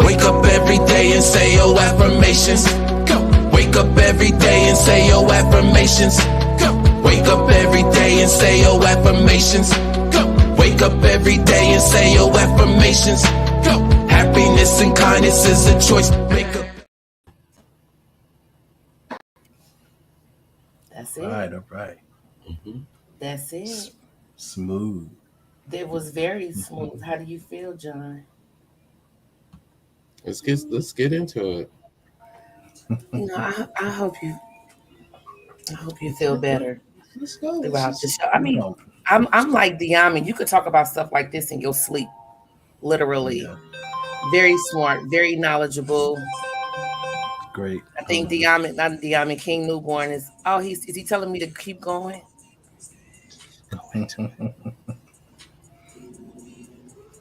Wake up every day and say your affirmations. Go. Wake up every day and say your affirmations. Go. Wake up every day and say your affirmations. Go. Wake up every day and say your affirmations. Go. Happiness and kindness is a choice. Wake up. That's it. All right. Mhm. That's it. Smooth. It was very smooth. How do you feel, John? Let's get into it. You know, I hope you feel better Let's go. throughout the show. I mean, I'm like Diamond. You could talk about stuff like this in your sleep, literally. Yeah. Very smart, very knowledgeable. Great. I think Diamond, not Diamond, King Newborn is. Oh, is he telling me to keep going?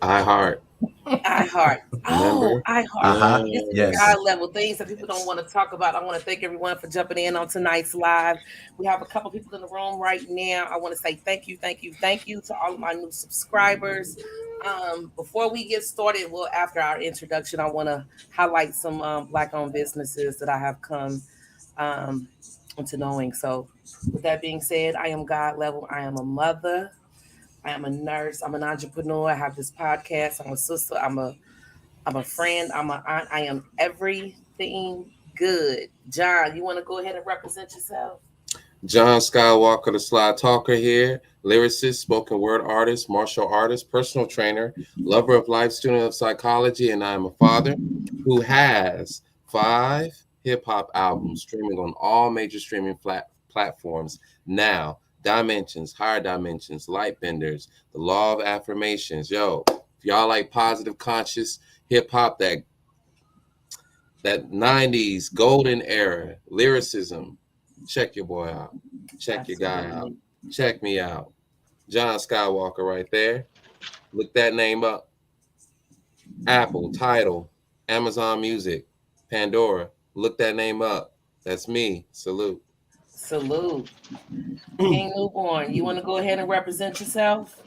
iHeart. iHeart. Oh, Remember? iHeart. Yeah. It's Yes. high level things that people don't want to talk about. I want to thank everyone for jumping in on tonight's live. We have a couple people in the room right now. I want to say thank you to all of my new subscribers. Before we get started, well, after our introduction, I want to highlight some Black-owned businesses that I have come into knowing. So, with that being said, I am God Level. I am a mother. I am a nurse. I'm an entrepreneur. I have this podcast. I'm a sister. I'm a friend. I'm an aunt. I am everything good. John, you want to go ahead and represent yourself? John Skywalker, the Sly Talker here. Lyricist, spoken word artist, martial artist, personal trainer, lover of life, student of psychology, and I am a father who has 5 hip-hop albums streaming on all major streaming platforms now. Dimensions, Higher Dimensions, Lightbenders, The Law of Affirmations. Yo, if y'all like positive, conscious hip-hop, that 90s golden era lyricism, check your boy out. Check your guy out. Check me out. John Skywalker right there. Look that name up. Apple, Tidal, Amazon Music, Pandora. Look that name up. That's me. Salute. King Newborn, you want to go ahead and represent yourself?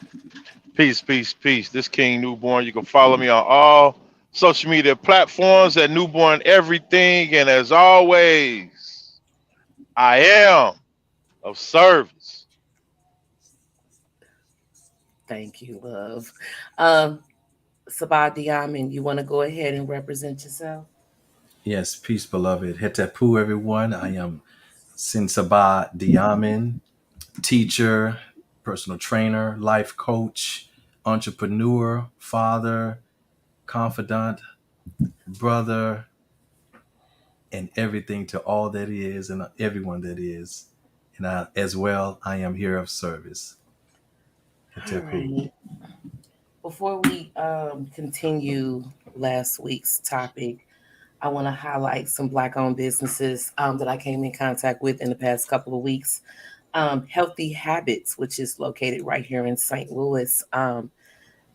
Peace. This King Newborn. You can follow me on all social media platforms at Newborn Everything. And as always, I am of service. Thank you, love. Sabah Diamond, you want to go ahead and represent yourself? Yes, peace, beloved. Hetepu, everyone. I am Sinsaba Diamin, teacher, personal trainer, life coach, entrepreneur, father, confidant, brother, and everything to all that is and everyone that is. And as well, I am here of service. Hetepu. Right. Before we continue last week's topic, I want to highlight some Black-owned businesses that I came in contact with in the past couple of weeks. Healthy Habits, which is located right here in St. Louis.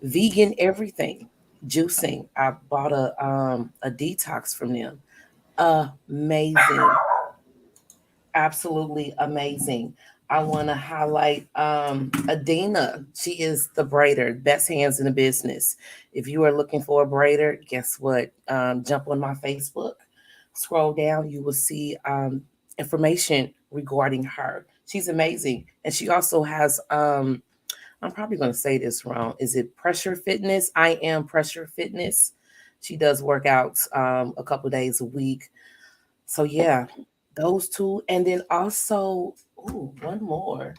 Vegan everything, juicing. I bought a detox from them. Amazing, absolutely amazing. I want to highlight Adina. She is the braider, best hands in the business. If you are looking for a braider, guess what? Jump on my Facebook, scroll down, you will see information regarding her. She's amazing. And she also has, I'm probably going to say this wrong. Is it Pressure Fitness? I Am Pressure Fitness. She does workouts a couple days a week. So, yeah, those two. And then also, one more.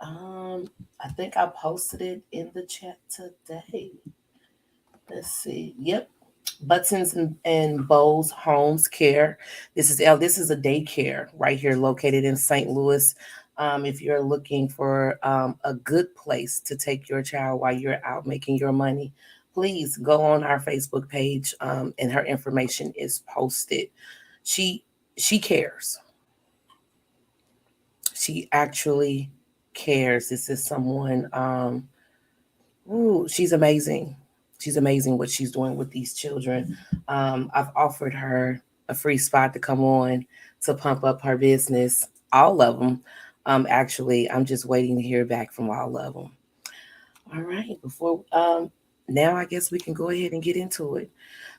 I think I posted it in the chat today. Let's see. Yep. Buttons and Bows Homes Care. This is a daycare right here located in St. Louis. If you're looking for a good place to take your child while you're out making your money, please go on our Facebook page, and her information is posted. She cares. She actually cares. This is someone, she's amazing. She's amazing what she's doing with these children. I've offered her a free spot to come on to pump up her business, all of them. Actually, I'm just waiting to hear back from all of them. All right. Before now I guess we can go ahead and get into it.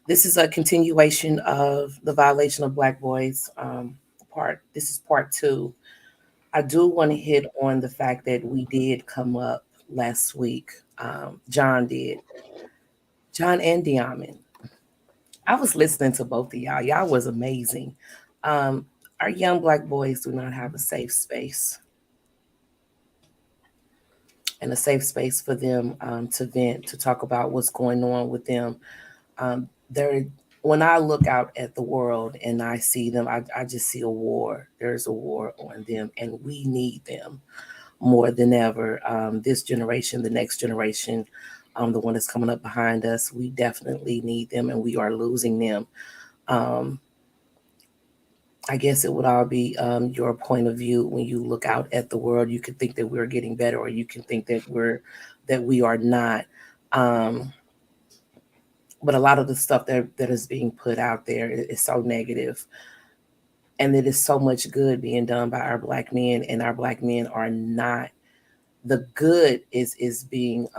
This is a continuation of the violation of Black boys part. This is part 2. I do want to hit on the fact that we did come up last week. John did. John and Diamond. I was listening to both of y'all. Y'all was amazing. Our young Black boys do not have a safe space. And a safe space for them to vent, to talk about what's going on with them. When I look out at the world and I see them, I just see a war. There's a war on them, and we need them more than ever. This generation, the next generation, the one that's coming up behind us, we definitely need them, and we are losing them. I guess it would all be your point of view when you look out at the world. You can think that we're getting better, or you can think that we are not. But a lot of the stuff that is being put out there is so negative, and it is so much good being done by our Black men, and our Black men are not. The good is being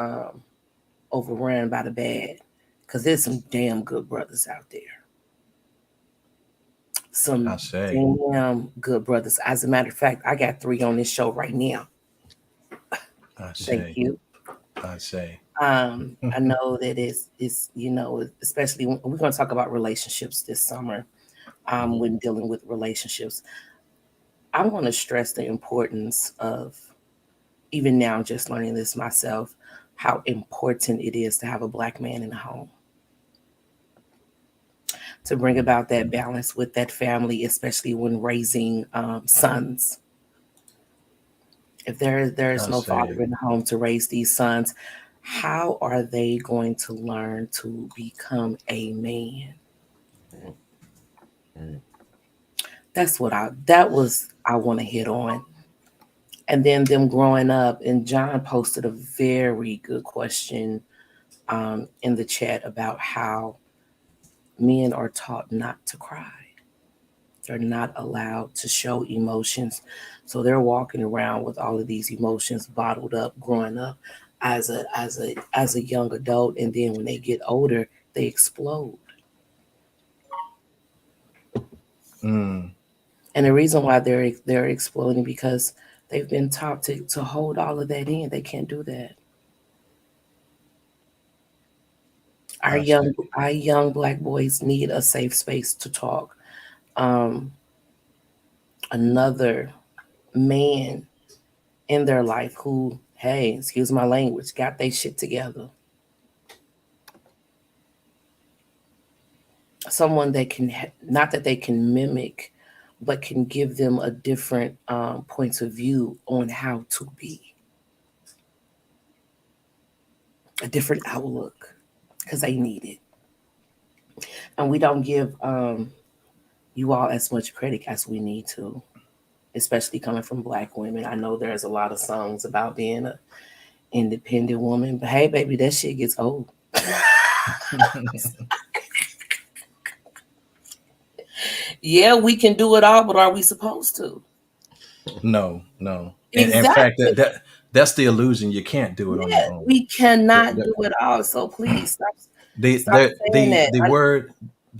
overrun by the bad, because there's some damn good brothers out there. Some damn good brothers. As a matter of fact, I got 3 on this show right now. Thank you. I say. I know that it's especially when we're going to talk about relationships this summer. When dealing with relationships, I want to stress the importance of, even now, just learning this myself, how important it is to have a Black man in the home, to bring about that balance with that family, especially when raising sons. If there is no father in the home to raise these sons, how are they going to learn to become a man? That's what I want to hit on. And then them growing up, and John posted a very good question in the chat about how men are taught not to cry. They're not allowed to show emotions. So they're walking around with all of these emotions bottled up, growing up as a young adult, and then when they get older, they explode. And the reason why they're exploding, because they've been taught to hold all of that in. They can't do that. Our young Black boys need a safe space to talk. Another man in their life who, hey, excuse my language, got their shit together. Someone that can, not that they can mimic, but can give them a different point of view on how to be. A different outlook, because they need it. And we don't give you all as much credit as we need to, especially coming from Black women. I know there's a lot of songs about being an independent woman, but hey, baby, that shit gets old. Yeah, we can do it all, but are we supposed to? No. Exactly. In fact, that's the illusion. You can't do it on your own. We cannot do it all. So please stop. The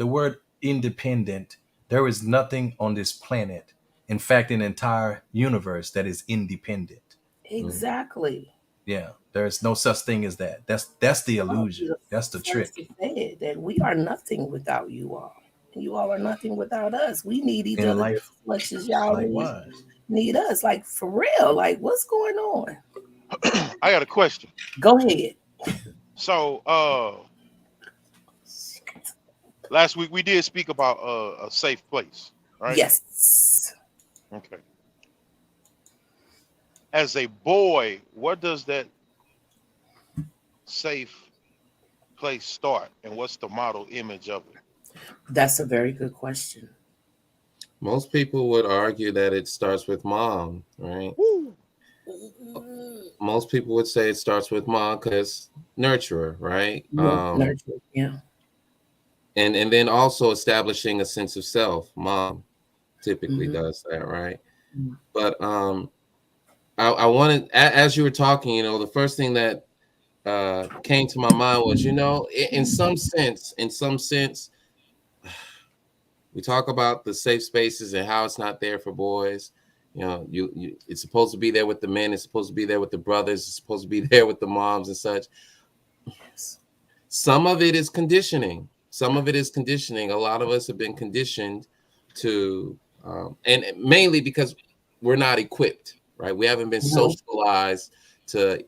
word independent. There is nothing on this planet, in fact, an entire universe, that is independent. Exactly. Yeah, there is no such thing as that. That's the illusion. That's the trick. Said that we are nothing without you all. You all are nothing without us. We need each other as much as y'all need us. Like, for real. Like, what's going on? I got a question. Go ahead. So, last week we did speak about a safe place, right? Yes. Okay. As a boy, what does that safe place start, and what's the model image of it? That's a very good question. Most people would argue that it starts with mom, right? Woo. Most people would say it starts with mom because nurturer, right? Nurture, yeah. And then also establishing a sense of self. Mom typically does that, right? But I wanted, as you were talking, the first thing that came to my mind was, in some sense, we talk about the safe spaces and how it's not there for boys. It's supposed to be there with the men. It's supposed to be there with the brothers. It's supposed to be there with the moms and such. Some of it is conditioning. A lot of us have been conditioned to, and mainly because we're not equipped, right? We haven't been socialized to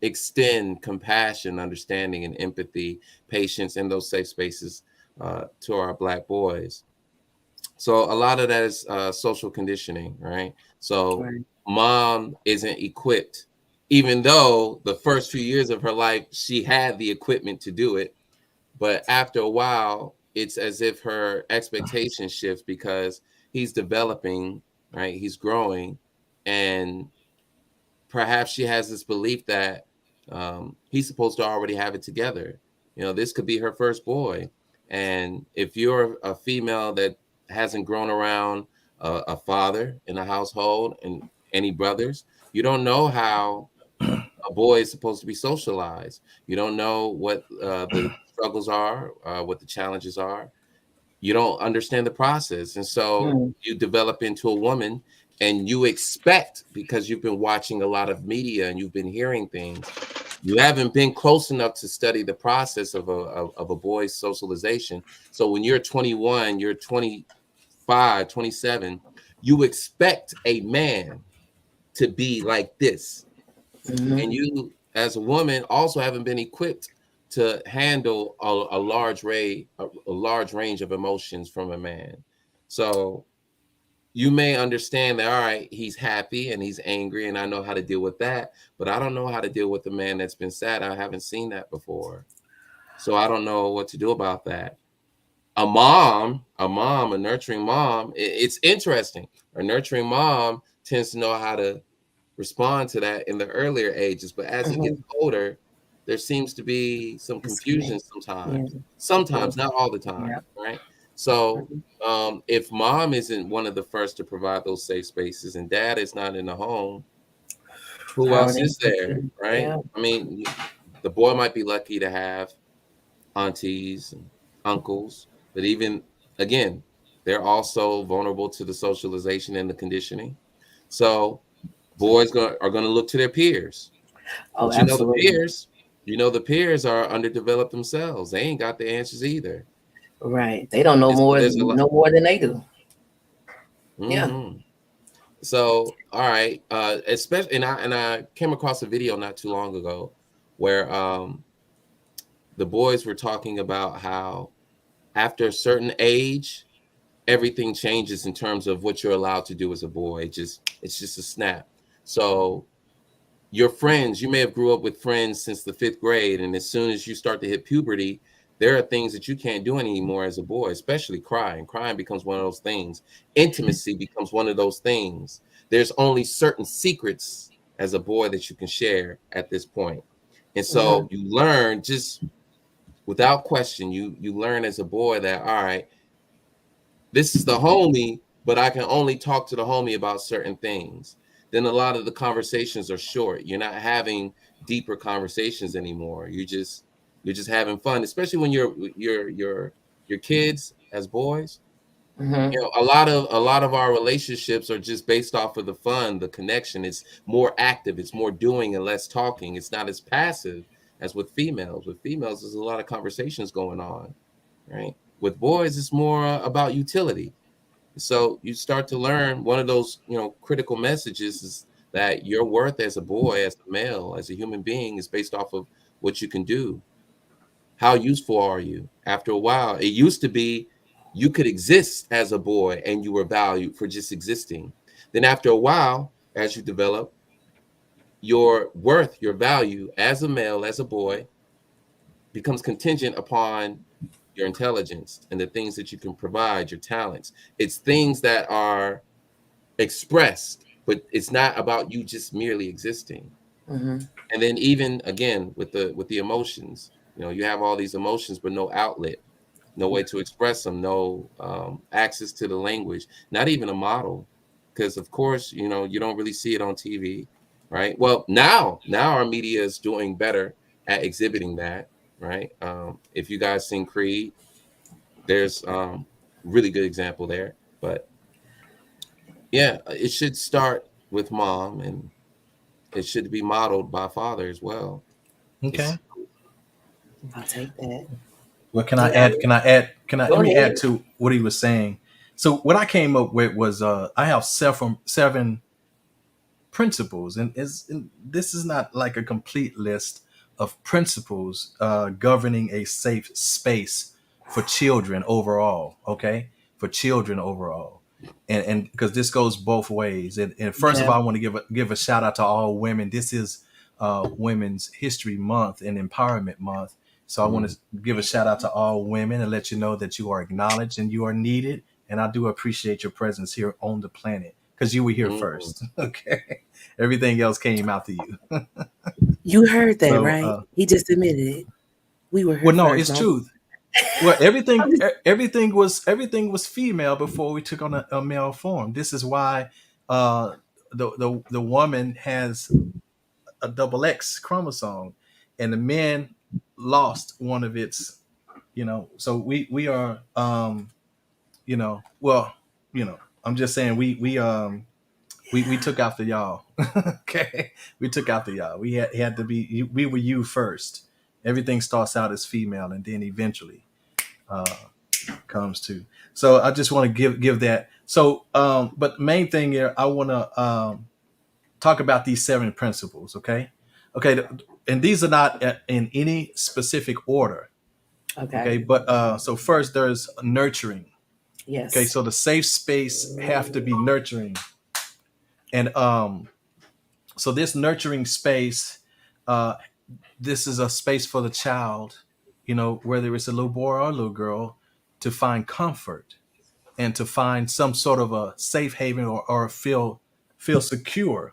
extend compassion, understanding, and empathy, patience in those safe spaces to our Black boys. So a lot of that is social conditioning, right? So mom isn't equipped, even though the first few years of her life, she had the equipment to do it. But after a while, it's as if her expectation shifts because he's developing, right? He's growing. And perhaps she has this belief that he's supposed to already have it together. This could be her first boy. And if you're a female that hasn't grown around a father in the household and any brothers, you don't know how a boy is supposed to be socialized. You don't know what the struggles are, what the challenges are. You don't understand the process. And so you develop into a woman and you expect, because you've been watching a lot of media and you've been hearing things, you haven't been close enough to study the process of a boy's socialization. So when you're 21, you're 25, 27, you expect a man to be like this. And you, as a woman, also haven't been equipped to handle a large range of emotions from a man. So you may understand that, all right, he's happy and he's angry, and I know how to deal with that, but I don't know how to deal with a man that's been sad. I haven't seen that before. So I don't know what to do about that. A nurturing mom, it's interesting. A nurturing mom tends to know how to respond to that in the earlier ages, but as he gets older, there seems to be some confusion sometimes, not all the time, right? So if mom isn't one of the first to provide those safe spaces and dad is not in the home, who else is there, right? I mean, the boy might be lucky to have aunties and uncles, but even, again, they're also vulnerable to the socialization and the conditioning. So boys are going to look to their peers. Oh, but the peers are underdeveloped themselves. They ain't got the answers either. Right. They don't know more than they do. Yeah. So, all right. Especially, and I came across a video not too long ago where the boys were talking about how after a certain age, everything changes in terms of what you're allowed to do as a boy. It's just a snap. So your friends, you may have grew up with friends since the 5th grade, and as soon as you start to hit puberty, there are things that you can't do anymore as a boy, especially crying. Crying becomes one of those things. Intimacy becomes one of those things. There's only certain secrets as a boy that you can share at this point. And so you learn just without question, you learn as a boy that, all right, this is the homie, but I can only talk to the homie about certain things. Then a lot of the conversations are short. You're not having deeper conversations anymore. You're just having fun, especially when your kids as boys. A lot of our relationships are just based off of the fun, the connection. It's more active, it's more doing and less talking. It's not as passive as with females. With females, there's a lot of conversations going on, right? With boys, it's more about utility. So you start to learn one of those, critical messages is that your worth as a boy, as a male, as a human being is based off of what you can do. How useful are you? After a while, it used to be you could exist as a boy and you were valued for just existing. Then after a while, as you develop, your worth, your value as a male, as a boy, becomes contingent upon your intelligence and the things that you can provide, your talents. It's things that are expressed, but it's not about you just merely existing. And then even again with the emotions, you have all these emotions, but no outlet, no way to express them, no access to the language, not even a model, because of course, you don't really see it on TV, right? Well, now our media is doing better at exhibiting that, right? If you guys seen Creed, there's really good example there. But yeah, it should start with mom, and it should be modeled by father as well. Okay. It's I'll take that. Well, can I Yeah. add? Can I add? Can I? Go Let me ahead. add to what he was saying. So what I came up with was I have seven principles, and this is not like a complete list of principles governing a safe space for children overall. Okay, for children overall, and because this goes both ways. And first of Yeah. all, I want to give a shout out to all women. This is Women's History Month and Empowerment Month. So I want to give a shout out to all women and let you know that you are acknowledged and you are needed. And I do appreciate your presence here on the planet because you were here first. Okay. Everything else came after you. You heard that, So, right? He just admitted it. We were here well, no, first. it's Don't- truth. Well, everything was female before we took on a male form. This is why the woman has a double X chromosome, and the man lost one of its. So we are well, I'm just saying we took after y'all. Okay, we took after y'all. We had to be. We were you first. Everything starts out as female, and then eventually comes to. So I just want to give that. So, but the main thing here, I want to talk about these 7 principles. Okay, and these are not in any specific order. Okay. Okay, but so first there's nurturing. Yes. Okay, so the safe space have to be nurturing, and so this nurturing space, this is a space for the child, whether it's a little boy or a little girl, to find comfort and to find some sort of a safe haven or feel secure,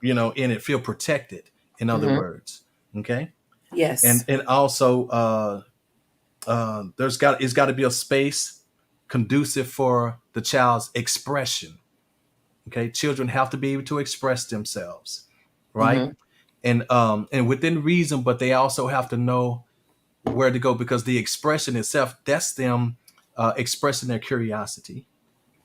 in it, feel protected. In other words, okay, Yes. and also it's got to be a space conducive for the child's expression. Okay, children have to be able to express themselves, right? And within reason, but they also have to know where to go, because the expression itself, that's them expressing their curiosity.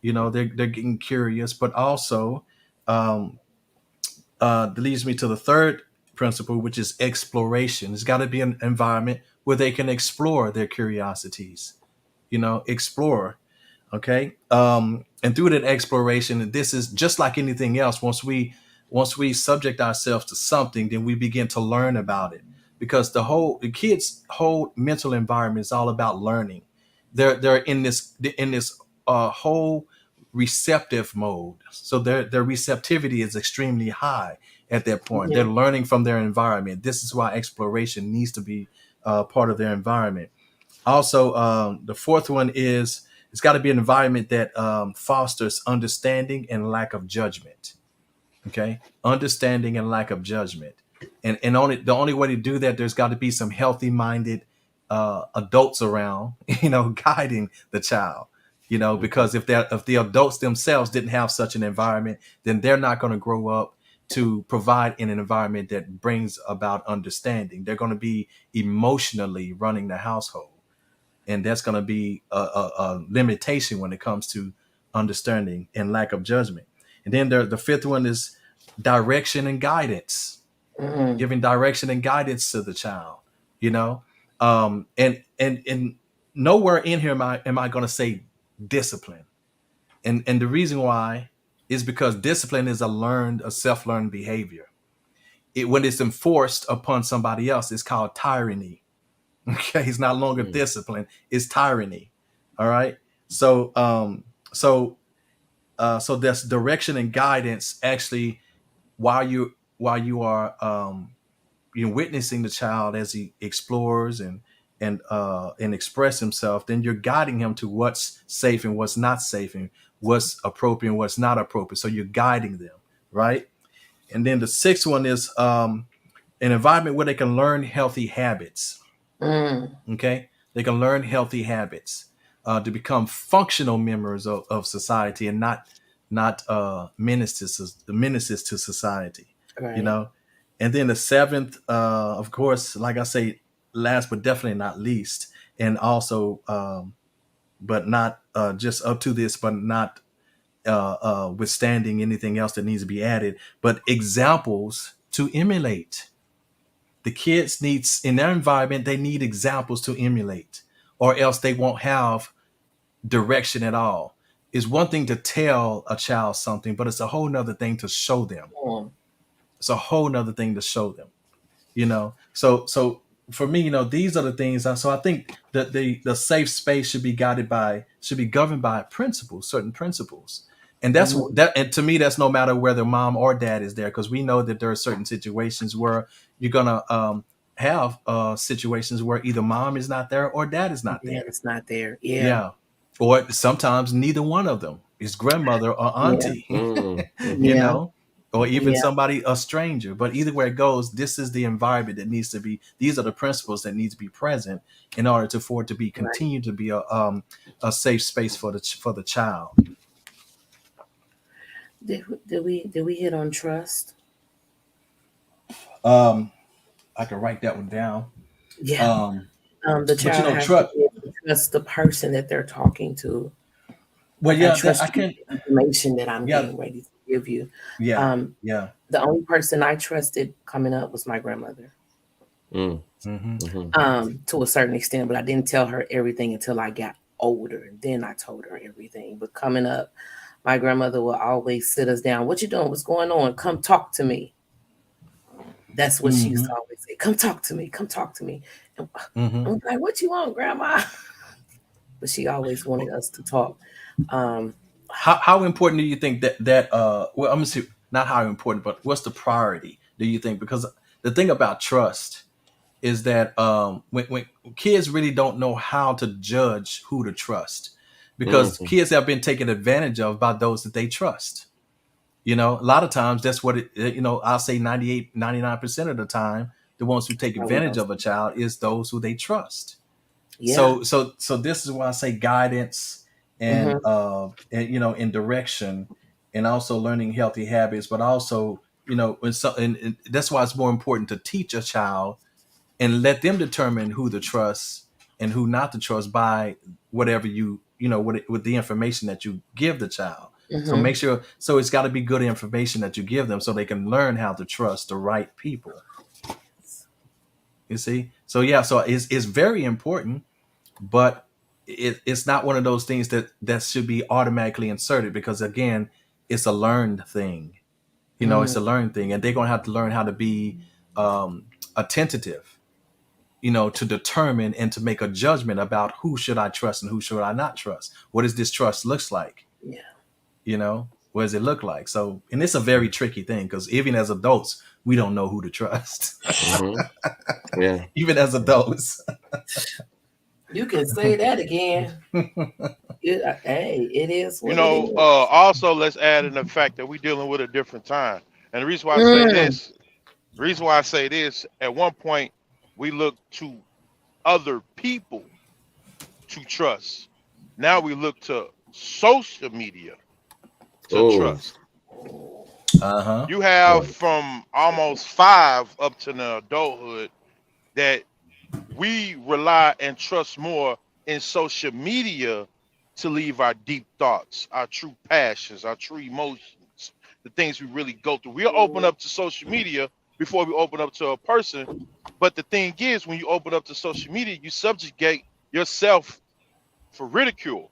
They're getting curious, but also that leads me to the third principle, which is exploration. It's got to be an environment where they can explore their curiosities. Explore. Okay. And through that exploration, this is just like anything else. Once we subject ourselves to something, then we begin to learn about it, because the kids' whole mental environment is all about learning. They're in this whole receptive mode. So their receptivity is extremely high at that point. Yeah. They're learning from their environment. This is why exploration needs to be part of their environment. Also, the fourth one is it's got to be an environment that fosters understanding and lack of judgment. Okay, understanding and lack of judgment, and the only way to do that, there's got to be some healthy-minded adults around, guiding the child. Because if the adults themselves didn't have such an environment, then they're not going to grow up to provide in an environment that brings about understanding. They're going to be emotionally running the household. And that's going to be a limitation when it comes to understanding and lack of judgment. And then the fifth one is direction and guidance, giving direction and guidance to the child. And nowhere in here am I going to say discipline. And the reason why is because discipline is a self-learned behavior. When it's enforced upon somebody else, it's called tyranny. Okay, it's not longer discipline; it's tyranny. All right. So that's direction and guidance. Actually, while you are witnessing the child as he explores and express himself, then you're guiding him to what's safe and what's not safe, and what's appropriate and what's not appropriate. So you're guiding them, right? And then the sixth one is an environment where they can learn healthy habits. Okay, they can learn healthy habits to become functional members of society, and not menaces to society. Right. And then the seventh, of course, like I say, last but definitely not least, and also, but not just up to this, but not withstanding anything else that needs to be added, but examples to emulate. The kids needs in their environment, they need examples to emulate, or else they won't have direction at all. It's one thing to tell a child something, but it's a whole nother thing to show them. Mm. It's a whole nother thing to show them. So for me, these are the things. So I think that the safe space should be governed by principles, certain principles. And that's Mhm. that. And to me, that's no matter whether mom or dad is there, because we know that there are certain situations where you're gonna have situations where either mom is not there or dad is not Yeah, there. it's not there. Yeah. Yeah, or sometimes neither one of them is grandmother or Yeah. auntie. Mm, you Yeah. mhm. know, or even Yeah. somebody, a stranger. But either way it goes, this is the environment that needs to be. These are the principles that need to be present in order for it to be Right. continue to be a safe space for the child. Did we hit on trust? Um, I can write that one down. Yeah. Um, The but child has to trust. be able to trust the person that they're talking to. Well, Like, I yeah, trust I you can. with the information that I'm Yeah, getting ready to give you. yeah, Um, yeah. the only person I trusted coming up was my grandmother. Mm, Hmm. mhm. To a certain extent, but I didn't tell her everything until I got older. And then I told her everything. But coming up, my grandmother will always sit us down. What you doing? What's going on? Come talk to me. That's what she used Hmm. to always say. Come talk to me. Come talk to me. And Hmm. I'm like, what you want, grandma? But she always wanted us to talk. Um, How important do you think that well, I'm gonna see, not how important, but what's the priority, do you think? Because the thing about trust is that when kids really don't know how to judge who to trust, because Mhm. kids have been taken advantage of by those that they trust. A lot of times that's what I'll say 98, 99% of the time, the ones who take I would advantage know. of a child is those who they trust. Yeah. So this is why I say guidance and Hmm. in direction, and also learning healthy habits, but also and that's why it's more important to teach a child and let them determine who to trust and who not to trust by whatever with the information that you give the child. So Hmm. make sure, so it's got to be good information that you give them so they can learn how to trust the right people. You see, so yeah, so it's very important, but it's not one of those things that should be automatically inserted, because again, it's a learned thing. It's a learned thing, and they're going to have to learn how to be attentive, to determine and to make a judgment about who should I trust and who should I not trust. What does this trust looks like? Yeah. What does it look like? So, and it's a very tricky thing, because even as adults, we don't know who to trust. Mhm. Yeah. Even as adults. You can say that again. Hey, it is You what it know, is. also let's add in the fact that we're dealing with a different time. And Mm. the reason why I say this, at one point we look to other people to trust. Now we look to social media to Oh. trust. Uh-huh. You have Right. from almost 5 up to the adulthood that we rely and trust more in social media to leave our deep thoughts, our true passions, our true emotions, the things we really go through. We'll open up to social media before we open up to a person. But the thing is, when you open up to social media, you subjugate yourself for ridicule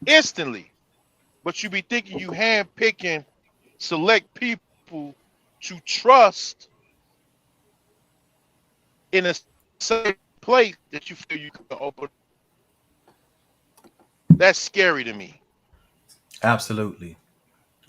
instantly. But you be thinking you handpicking select people to trust in a safe place that you feel you can open. That's scary to me. Absolutely.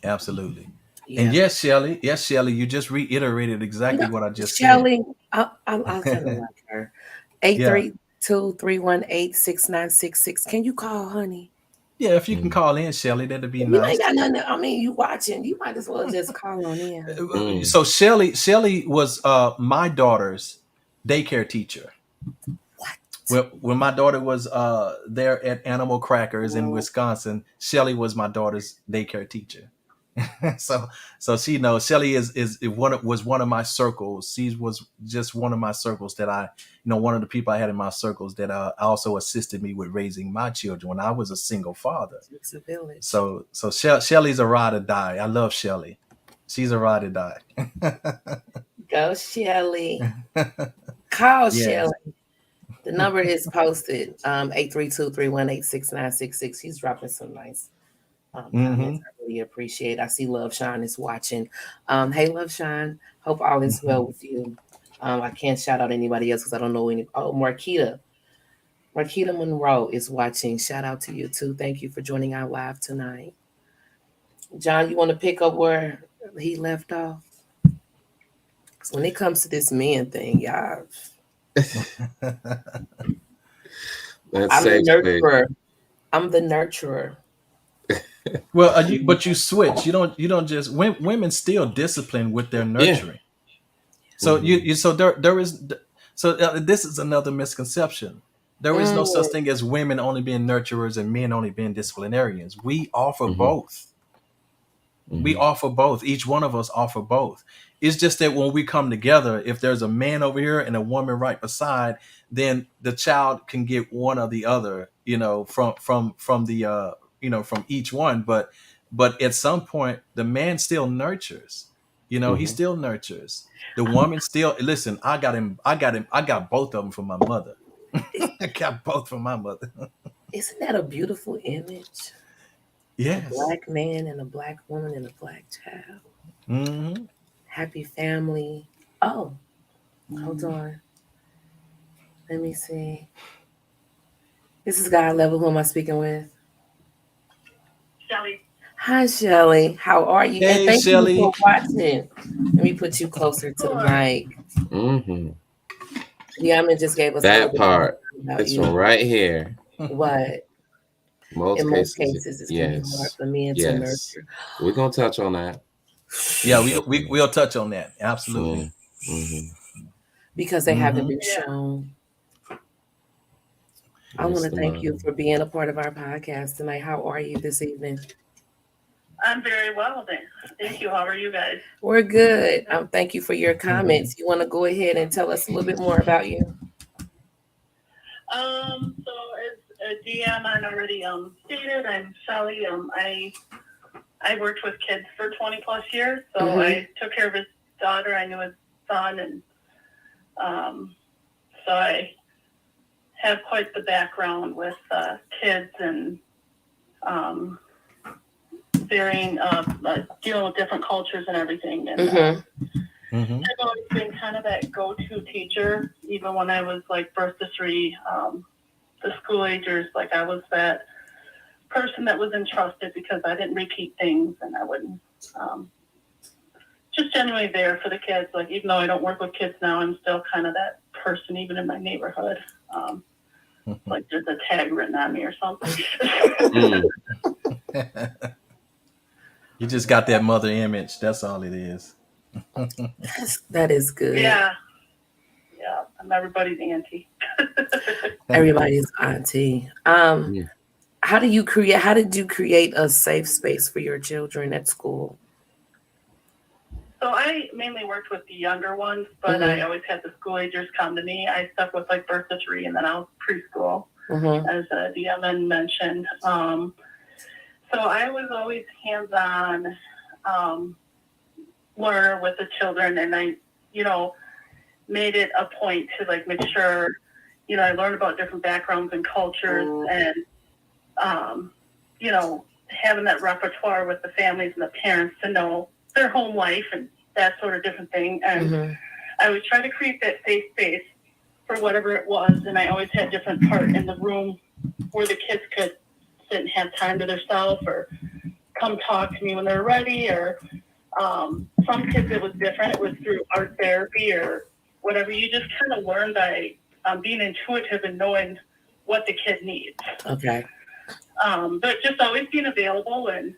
Absolutely. And Yeah. yes, Shelly, you just reiterated You exactly know, what I just said. Shelly, I'll tell her like her. Eight Yeah. three two 318 6966. Can you call, honey? Yeah, if you can Mm. call in, Shelly, that'd be If you nice. ain't got nothing, I mean, you watching, you might as well just call on in. Mm. So Shelly was my daughter's daycare teacher. What? When my daughter was there at Animal Crackers in Oh, Wisconsin, Shelly was my daughter's daycare teacher. So she knows Shelly was one of my circles. She was just one of my circles that one of the people I had in my circles that also assisted me with raising my children when I was a single father. It's a village. So Shelly's a ride or die. I love Shelly. She's a ride or die. Go Shelly. Call Yes. Shelly. The number is posted 832-318-6966. He's dropping some nice comments. I really appreciate. I see Love Shine is watching. Hey Love Shine, hope all is well with you. I can't shout out anybody else because I don't know any. Oh, Marquita Monroe is watching. Shout out to you too. Thank you for joining our live tonight. John, you want to pick up where he left off? Because when it comes to this man thing, y'all, I'm the nurturer. I'm the nurturer. Well, but you switch. You don't just women still discipline with their nurturing. Yeah. So there is this is another misconception. There is no such thing as women only being nurturers and men only being disciplinarians. We offer both. We offer both. Each one of us offer both. It's just that when we come together, if there's a man over here and a woman right beside, then the child can get one or the other, from the from each one. But at some point, the man still nurtures. He still nurtures. The woman still listen. I got both of them from my mother. I got both from my mother. Isn't that a beautiful image? Yes. A black man and a black woman and a black child. Happy family. Oh, hold on. Let me see. This is God Level. Who am I speaking with? Shelly. Hi, Shelly. How are you? Hey, and thank Shelly. you for watching. Let me put you closer to the mic. Diamond just gave us that part. This you. one right here. What? In most cases, it's going to be hard for men to nurture. We're going to touch on that. Yeah, we'll touch on that. Absolutely. Because they haven't been shown. I want to thank you for being a part of our podcast tonight. How are you this evening? I'm very well, thank you. How are you guys? We're good. Thank you for your comments. You want to go ahead and tell us a little bit more about you? So as DM, I'm already stated, I'm Shelly. I worked with kids for 20 plus years, so I took care of his daughter. I knew his son, and so I have quite the background with kids and varying, dealing with different cultures and everything. And I've always been kind of that go-to teacher, even when I was like birth to 3, the school agers. Like I was that person that was entrusted because I didn't repeat things, and I wouldn't just genuinely there for the kids. Like even though I don't work with kids now, I'm still kind of that person, even in my neighborhood. Like there's a tag written on me or something. You just got that mother image. That's all it is. That is good. Yeah. I'm everybody's auntie. Everybody's auntie. How did you create a safe space for your children at school? So I mainly worked with the younger ones, but I always had the school agers come to me. I stuck with like birth to 3, and then I was preschool, as DM mentioned. So I was always hands-on learner with the children, and I, made it a point to like make sure, I learned about different backgrounds and cultures, and having that repertoire with the families and the parents to know their home life and that sort of different thing. And I would try to create that safe space for whatever it was. And I always had different part in the room where the kids could sit and have time to themselves or come talk to me when they're ready. Or some kids, it was different. It was through art therapy or whatever. You just kind of learn by being intuitive and knowing what the kid needs. Okay. But just always being available and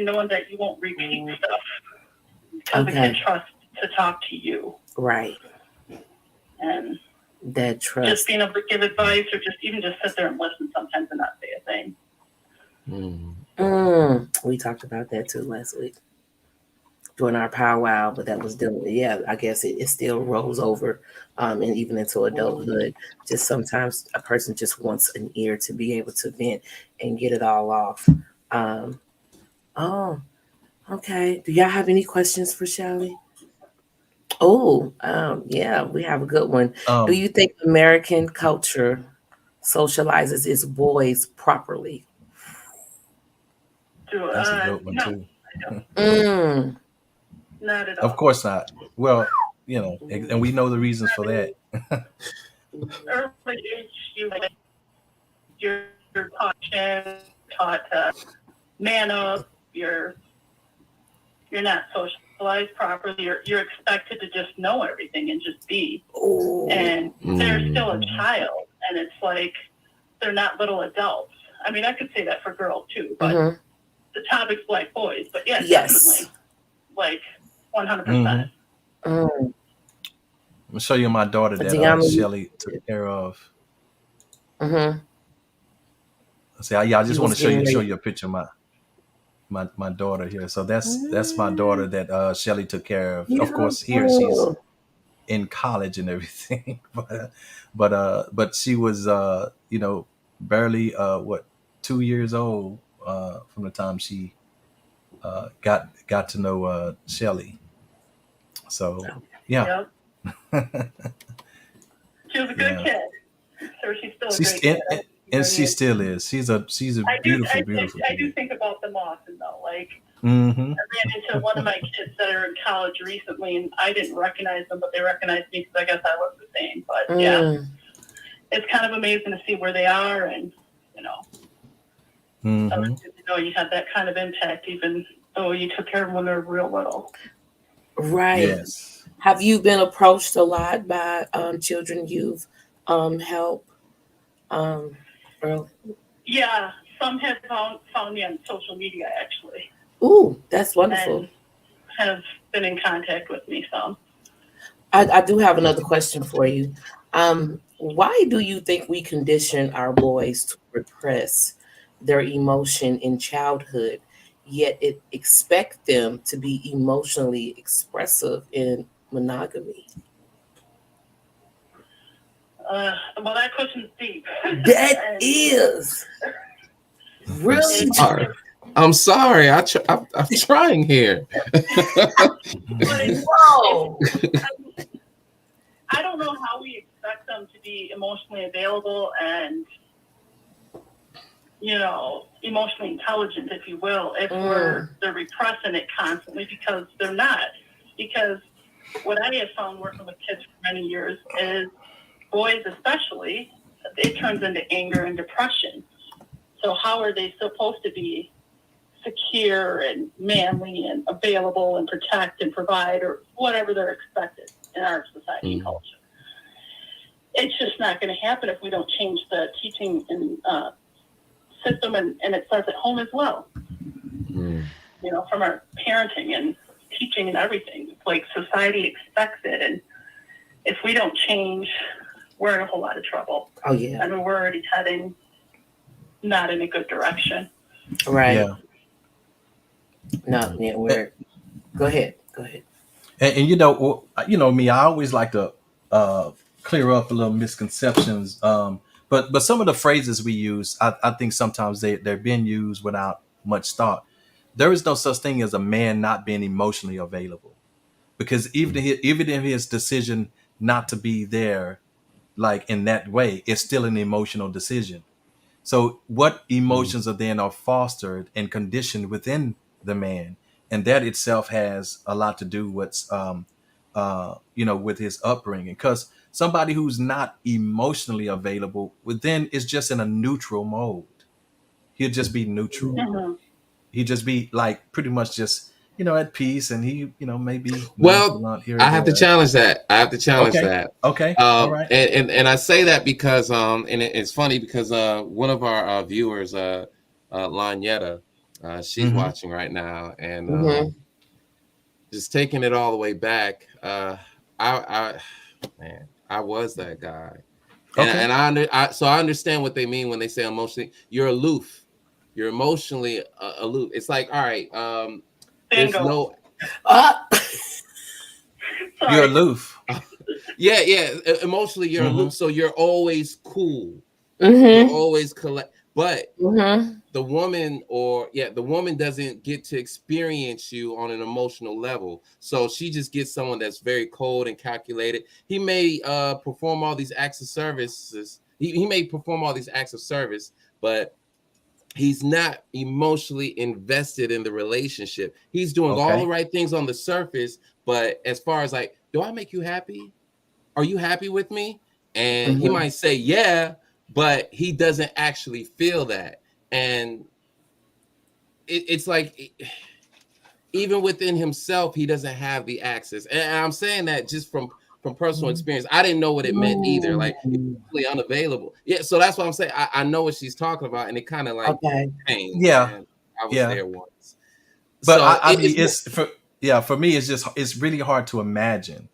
knowing that you won't repeat stuff because the kid trusts to talk to you. Right. And that trust. Just being able to give advice or just sit there and listen sometimes and not say a thing. We talked about that too last week during our powwow, but that was dealing with, yeah, I guess it still rolls over and even into adulthood. Just sometimes a person just wants an ear to be able to vent and get it all off. Um, oh, okay. Do y'all have any questions for Shelly? Oh, yeah, we have a good one. Do Um, you think American culture socializes its boys properly? that's a good one No, too. Mm, not at Of all. course not. Well, and we know the reasons for that. Early age, you're taught to man up. You're not socialized properly. You're expected to just know everything and just be. oh, And they're still a Mhm. child, and it's like they're not little adults. I mean, I could say that for girls too, but mhm. the topic's like boys. But yeah, Yes. definitely, like 100%. Mhm. Mm. I'm gonna show you my daughter that Diami, Shelly took care of. mm-hmm. See, I You just want was to show getting you ready. a picture of my daughter here. So that's my daughter that Shelly took care of. Of course, here she's Beautiful. in college and everything, but she was barely 2 years old from the time she got to know Shelly. So yeah, Yep. She was a good yeah. kid. So she's still a She's great kid. and she still is. She's a beautiful, beautiful I do kid. think about them often though. Like Mm-hmm. I ran into one of my kids that are in college recently, and I didn't recognize them, but they recognized me because I guess I look the same. But yeah, Mm. it's kind of amazing to see where they are, and Mm-hmm. other kids, you had that kind of impact, even though you took care of them when they were real little. Right. Yes. Have you been approached a lot by children you've helped? Early? Yeah, some have found me on social media actually, Ooh, that's wonderful. and have been in contact with me some. I do have another question for you. Why do you think we condition our boys to repress their emotion in childhood, yet expect them to be emotionally expressive in monogamy? Well, that question's deep. That And is really it- I'm sorry. I'm trying here. whoa. I don't know how we expect them to be emotionally available and, emotionally intelligent, if you will, if they're repressing it constantly, because they're not. Because what I have found working with kids for many years is boys especially, it turns into anger and depression. So how are they supposed to be secure and manly and available and protect and provide or whatever they're expected in our society and culture? It's just not going to happen if we don't change the teaching and system, and it starts at home as well. From our parenting and teaching and everything. Like society expects it, and if we don't change, we're in a whole lot of trouble. Oh yeah. I mean, we're already heading not in a good direction. Right. Yeah. No, yeah, we're go ahead. And me, I always like to clear up a little misconceptions. But some of the phrases we use, I think sometimes they're being used without much thought. There is no such thing as a man not being emotionally available, because even in his decision not to be there, like in that way, it's still an emotional decision. So what emotions are fostered and conditioned within the man, and that itself has a lot to do with with his upbringing. Because somebody who's not emotionally available, then is just in a neutral mode. He'll just be neutral. Mm-hmm. He'd just be like pretty much just at peace, and he maybe Well, nonchalant here or I have to there. challenge that. Okay. All right. And I say that because and it's funny because one of our viewers, Lanyetta, she's watching right now, and just taking it all the way back. I was that guy, and Okay. so I understand what they mean when they say emotionally. You're aloof. you're emotionally aloof. It's like, all right, there's Bingo. no, Sorry. You're aloof. yeah, emotionally you're Mhm. aloof, so you're always cool. Mm-hmm. You're always collect, but Mm-hmm. the woman doesn't get to experience you on an emotional level, so she just gets someone that's very cold and calculated. He may perform all these acts of services. He may perform all these acts of service, but he's not emotionally invested in the relationship. He's doing all Okay. the right things on the surface, but as far as like, do I make you happy? Are you happy with me? And he Mhm. might say yeah, but he doesn't actually feel that. And it's like, even within himself, he doesn't have the access. And I'm saying that just from personal experience. I didn't know what it meant either. Like, it's really unavailable. Yeah, so that's what I'm saying. I know what she's talking about, and it kind of like Okay. pains. Yeah. Man. I was Yeah. there once. But So I mean, for me, it's really hard to imagine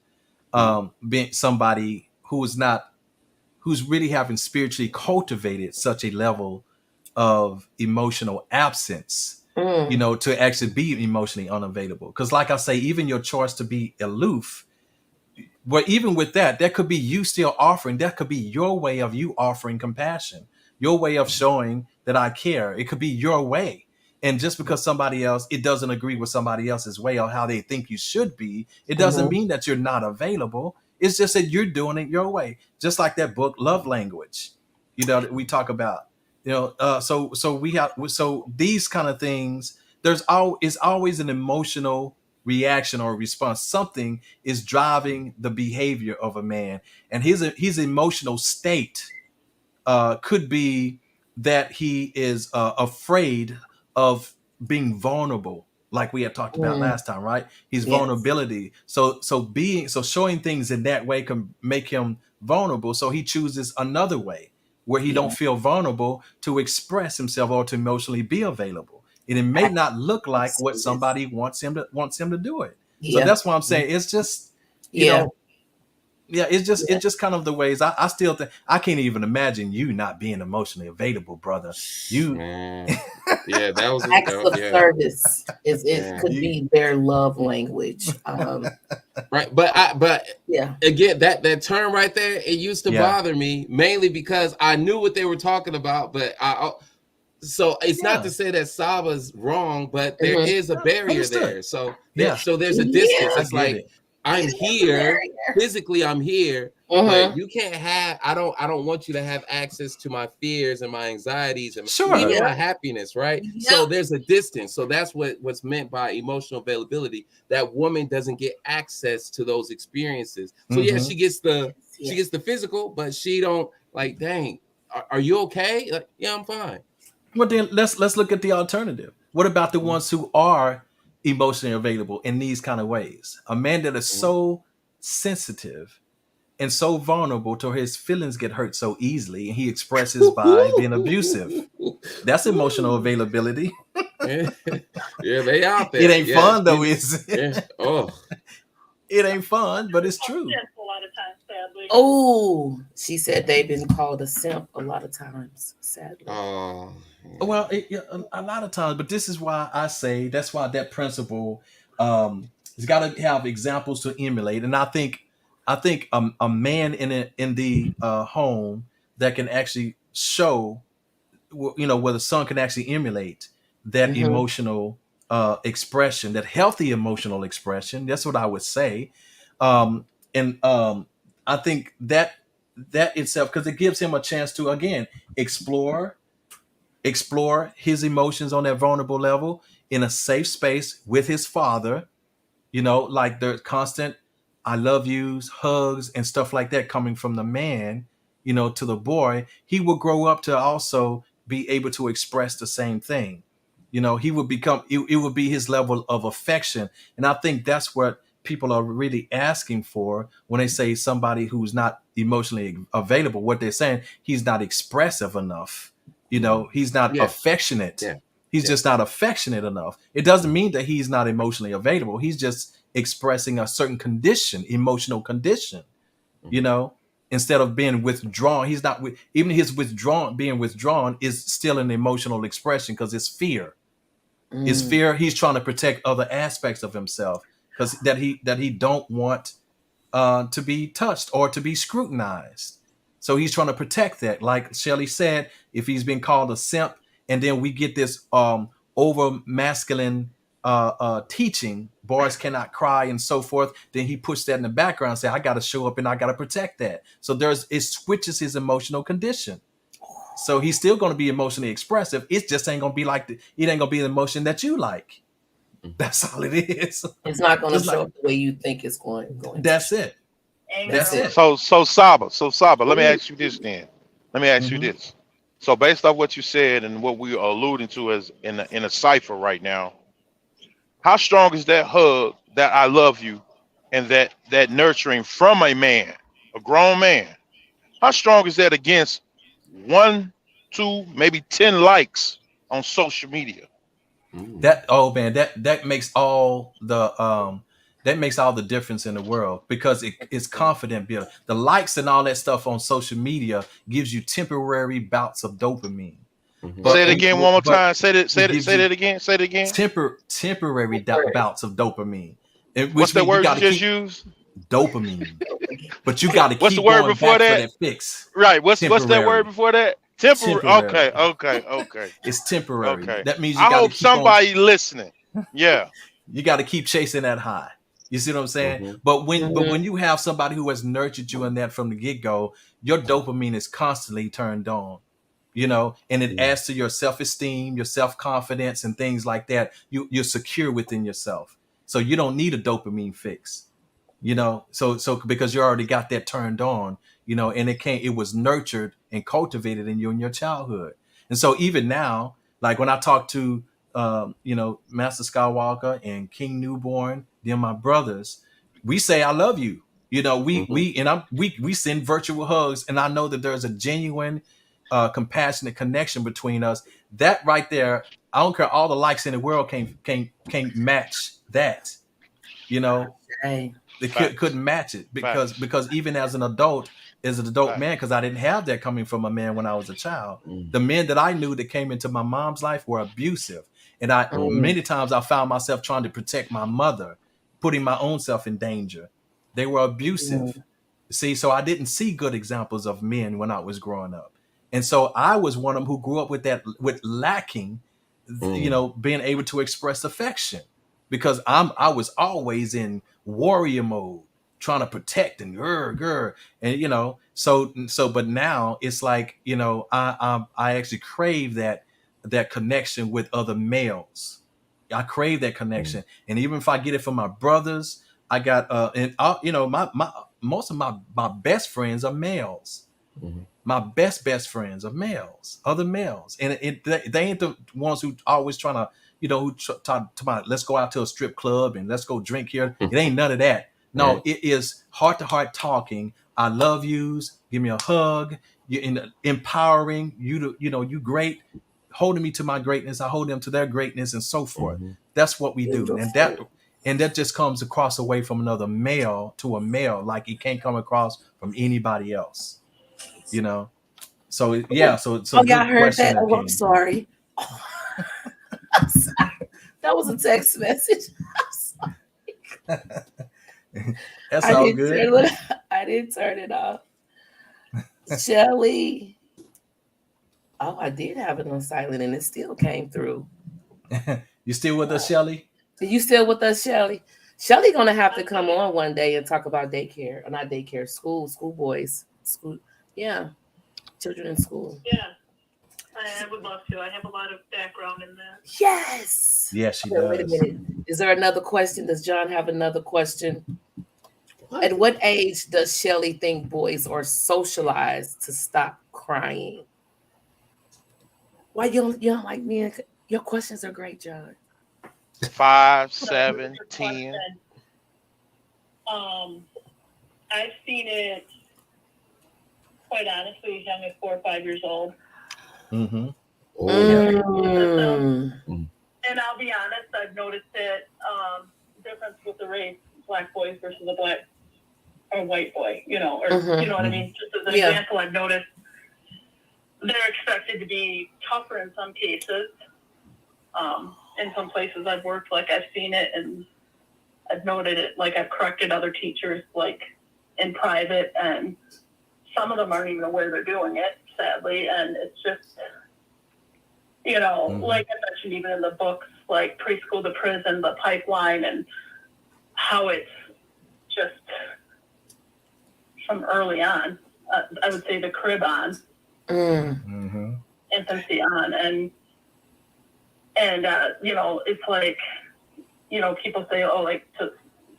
being somebody who's really having spiritually cultivated such a level of emotional absence, Mm. to actually be emotionally unavailable. Because like I say, even your choice to be aloof, well, even with that, that could be you still offering, that could be your way of you offering compassion, your way of showing that I care. It could be your way. And just because somebody else, it doesn't agree with somebody else's way or how they think you should be, it doesn't mean that you're not available. It's just that you're doing it your way. Just like that book, Love Language, that we talk about. So these kind of things, is always an emotional reaction or response. Something is driving the behavior of a man, and his emotional state could be that he is afraid of being vulnerable, like we had talked about last time, right? His Yes. vulnerability. So showing things in that way can make him vulnerable. So he chooses another way where he don't feel vulnerable to express himself or to emotionally be available. And it may not look like what somebody wants him to do it. So Yeah. that's why I'm saying it's just, Yeah. it's just kind of the ways. I still think I can't even imagine you not being emotionally available, brother. Man. Yeah, that was Acts of service could You- be their love language. right. But Yeah. again, that term right there, it used to Yeah. bother me mainly because I knew what they were talking about, but so it's not to say that Saba's wrong, but there is a barrier Understood. there. So Yeah. so there's a distance. I It's get like it. I'm here physically, I'm here, but you can't have. I don't want you to have access to my fears and my anxieties and Sure. even Yeah. my happiness, right? Yeah. So there's a distance. So that's what's meant by emotional availability. That woman doesn't get access to those experiences. So yeah, Mhm. she gets the physical, but she don't like. Dang, are you okay? Like, yeah, I'm fine. Well, then let's look at the alternative. What about the ones who are emotionally available in these kind of ways? A man that is so sensitive and so vulnerable to his feelings get hurt so easily, and he expresses by being abusive. That's emotional availability. Yeah, they out there. It ain't fun though, is it? Yeah. Oh, It ain't fun, but it's true. Yes, a lot of times, sadly. Oh, she said they've been called a simp a lot of times, sadly. oh. Well, a lot of times, but this is why I say that's why that principle has got to have examples to emulate, and I think a man in the home that can actually show, where the son can actually emulate that emotional expression, that healthy emotional expression. That's what I would say, and I think that itself, because it gives him a chance to again explore his emotions on that vulnerable level in a safe space with his father, like the constant I love yous, hugs, and stuff like that coming from the man, to the boy. He will grow up to also be able to express the same thing. He would become, it would be his level of affection. And I think that's what people are really asking for when they say somebody who's not emotionally available. What they're saying, he's not expressive enough. He's not affectionate. Yeah. He's just not affectionate enough. It doesn't mean that he's not emotionally available. He's just expressing a certain condition, emotional condition, And instead of being withdrawn. He's not even his being withdrawn is still an emotional expression because it's fear. It's fear. He's trying to protect other aspects of himself because that he don't want to be touched or to be scrutinized. So he's trying to protect that. Like Shelly said, if he's been called a simp, and then we get this over masculine teaching, boys cannot cry and so forth, then he puts that in the background and say, I got to show up and I got to protect that. So it switches his emotional condition. So he's still going to be emotionally expressive. It just ain't going to be like it ain't going to be the emotion that you like. That's all it is. It's not going to show up the way you think it's going. That's it. That's it. So Saba, let me ask you this then. Let me ask you this. So based off what you said and what we are alluding to as in a cipher right now, how strong is that hug, that I love you, and that nurturing from a man, a grown man? How strong is that against 1, 2, maybe 10 likes on social media? That makes all the difference in the world, because it's confident building. The likes and all that stuff on social media gives you temporary bouts of dopamine. Say it again one more time. Say it again. Temporary bouts of dopamine. What's the word you just used? Dopamine. But you got to keep what's the word going before back that? For that fix. Right. What's that word before that? Temporary. Okay. It's temporary. Okay. That means I hope somebody listening. Yeah. You got to keep chasing that high. You see what I'm saying? But when you have somebody who has nurtured you in that from the get-go, your dopamine is constantly turned on, and it adds to your self-esteem, your self-confidence, and things like that. You're secure within yourself. So you don't need a dopamine fix, so because you already got that turned on, and it was nurtured and cultivated in you in your childhood. And so even now, like when I talk to Master Skywalker and King Newborn, they're my brothers, we say I love you. We send virtual hugs, and I know that there's a genuine compassionate connection between us. That right there, I don't care all the likes in the world can't match that. They couldn't match it because even as an adult man, because I didn't have that coming from a man when I was a child. The men that I knew that came into my mom's life were abusive. And many times I found myself trying to protect my mother, putting my own self in danger. They were abusive. See, so I didn't see good examples of men when I was growing up. And so I was one of them who grew up with lacking, being able to express affection, because I was always in warrior mode, trying to protect and and but now it's like, I actually crave that connection with other males. I crave that connection. And even if I get it from my brothers, I got my most of my best friends are males. My best friends are males, other males, and they ain't the ones who always trying to, talk about, let's go out to a strip club and let's go drink here. It ain't none of that. No, It is heart to heart talking. I love yous. Give me a hug. You're empowering you to, you great, holding me to my greatness. I hold them to their greatness and so forth. That's what we do. And that just comes across away from another male to a male, like it can't come across from anybody else. So yeah. So I heard that. Oh, I'm sorry. I'm sorry. That was a text message. I'm sorry. That's all good. I didn't turn it off. Shelly. Oh, I did have it on silent and it still came through. You still with us, Shelly? You still with us, Shelly? Shelly gonna have to come on one day and talk about daycare, or not daycare, school boys, school. Yeah, children in school. Yeah, I would love to. I have a lot of background in that. Yes. Yes, she does. Wait a minute. Is there another question? Does John have another question? At what age does Shelly think boys are socialized to stop crying? Why you don't like me? Your questions are great, John. 5, 7, 10. I've seen it, quite honestly, as young as 4 or 5 years old. Mm-hmm. And I'll be honest, I've noticed that difference with the race, black boys versus the black a white boy, you know, or Mhm. you know what I mean? Just as an Yeah. example, I've noticed they're expected to be tougher in some cases. In some places I've worked, like I've seen it and I've noted it, like I've corrected other teachers, like in private, and some of them aren't even aware they're doing it, sadly. And it's just, you know, Mhm. like I mentioned, even in the books, like Preschool to Prison, the pipeline, and how it's just from early on, I would say the crib on, Mhm. infancy on, and you know, it's like, you know, people say, oh, like to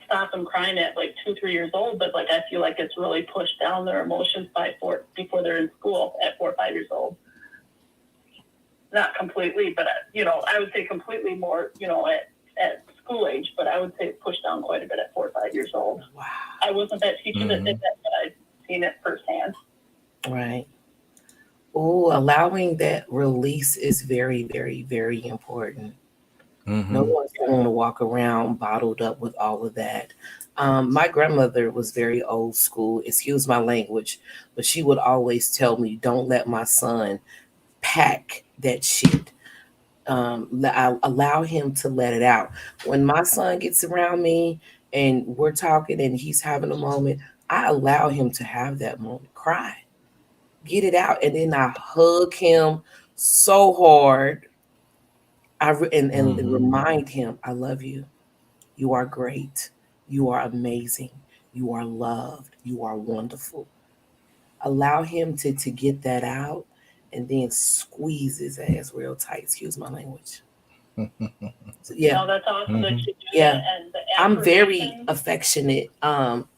stop them crying at like 2-3 years old, but like I feel like it's really pushed down their emotions before they're in school at 4 or 5 years old. Not completely, but you know, I would say completely more, you know, at school age, but I would say it's pushed down quite a bit at 4 or 5 years old. Wow. I wasn't that teacher that did that, but I've seen it firsthand. Right. Oh, allowing that release is very, very, very important. No Mhm. one's going to walk around bottled up with all of that. My grandmother was very old school, excuse my language, but she would always tell me, don't let my son pack that shit. I allow him to let it out. When my son gets around me and we're talking and he's having a moment, I allow him to have that moment, cry, get it out, and then I hug him so hard. And Mhm. remind him, I love you. You are great. You are amazing. You are loved. You are wonderful. Allow him to get that out and then squeeze his ass real tight. Excuse my language. So, yeah. No, that's awesome that Mhm. you do Yeah. that. And the I'm very affirmations, affectionate.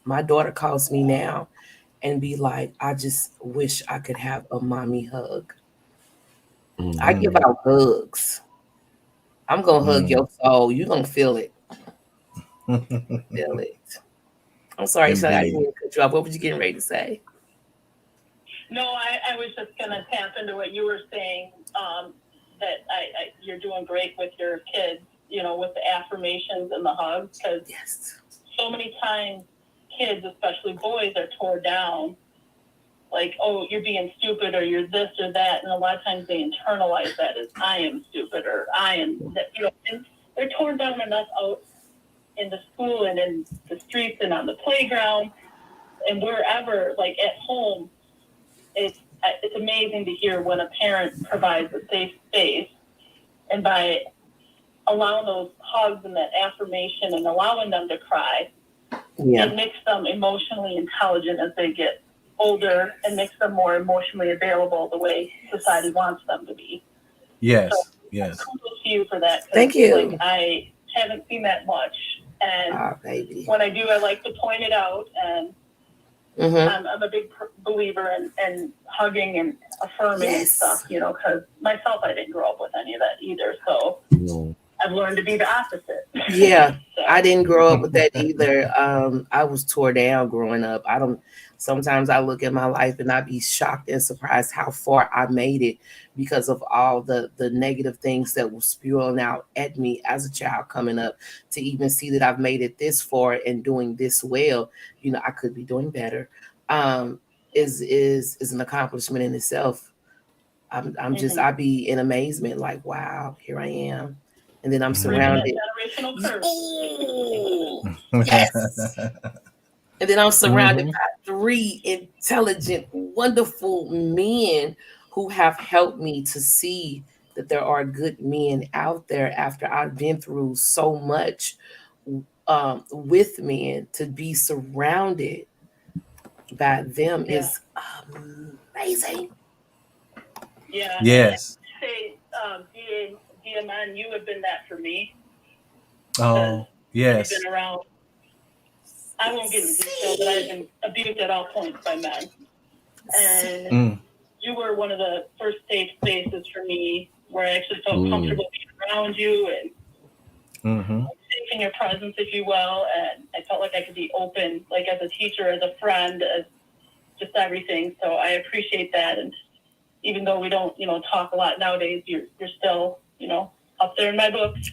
My daughter calls me now and be like, I just wish I could have a mommy hug. I give Mhm. out hugs. I'm gonna hug Mm. your soul. You're gonna feel it. Feel it. I'm sorry, Shelly, I didn't Indeed. mean to cut you off. What were you getting ready to say? no, I was just going to tap into what you were saying, that you're doing great with your kids, you know, with the affirmations and the hugs, because Yes. so many times kids, especially boys, are torn down, like, oh, you're being stupid or you're this or that. And a lot of times they internalize that as I am stupid or I am that, you know, and they're torn down enough out in the school and in the streets and on the playground and wherever, like at home. It's amazing to hear when a parent provides a safe space, and by allowing those hugs and that affirmation and allowing them to cry, Yeah. it makes them emotionally intelligent as they get older and makes them more emotionally available the way society wants them to be. Yes. Yes. Kudos to you for that. 'Cause, Thank you. like, I haven't seen that much, and Ah, baby. when I do, I like to point it out. And Mm-hmm. I'm a big believer in hugging and affirming and Yes. stuff, you know, because myself, I didn't grow up with any of that either. So Mm. I've learned to be the opposite. Yeah. So, I didn't grow up with that either. I was tore down growing up. Sometimes I look at my life and I be shocked and surprised how far I made it because of all the negative things that were spewing out at me as a child coming up. To even see that I've made it this far and doing this well, you know, I could be doing better. Is an accomplishment in itself. I'm just I be in amazement, like, wow, here I am. And then I'm Mhm. breaking that surrounded. generational curse. Ooh, yes. And then I'm surrounded Mhm. by 3 intelligent, wonderful men who have helped me to see that there are good men out there after I've been through so much with men. To be surrounded by them Yeah. is amazing. Yeah. Yes. And say, DMN, you have been that for me. Oh, You've yes. been around. I won't get into detail, but I've been abused at all points by men. And Mm. you were one of the first safe spaces for me where I actually felt comfortable being around you and Mhm. safe in your presence, if you will. And I felt like I could be open, like as a teacher, as a friend, as just everything. So I appreciate that. And even though we don't, you know, talk a lot nowadays, you're still, you know, up there in my books.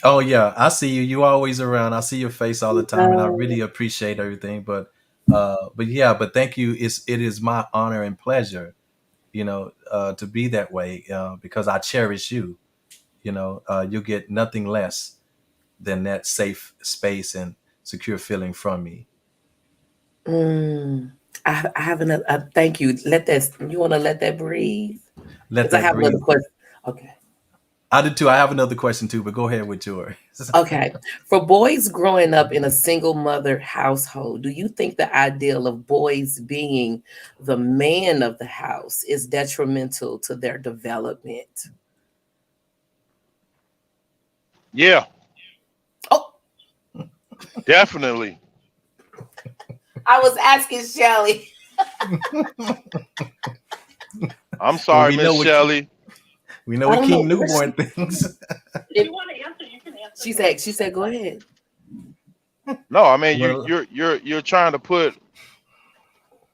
Oh yeah, I see you. You always around. I see your face all the time, and I really appreciate everything. But But yeah, but thank you. It is my honor and pleasure, to be that way, because I cherish you. You'll get nothing less than that safe space and secure feeling from me. I have another. Thank you. Let that. You want to let that breathe? Let Because I that have breathe. another question. Okay. I did too. I have another question too, but go ahead with yours. Okay. For boys growing up in a single mother household, do you think the ideal of boys being the man of the house is detrimental to their development? Yeah, Oh, definitely. I was asking Shelly. I'm sorry, we know Miss what Shelley. we know I what don't know. King Newborn thinks. If you want to answer, you can answer. She said, go ahead. No, I mean Well, you're trying to put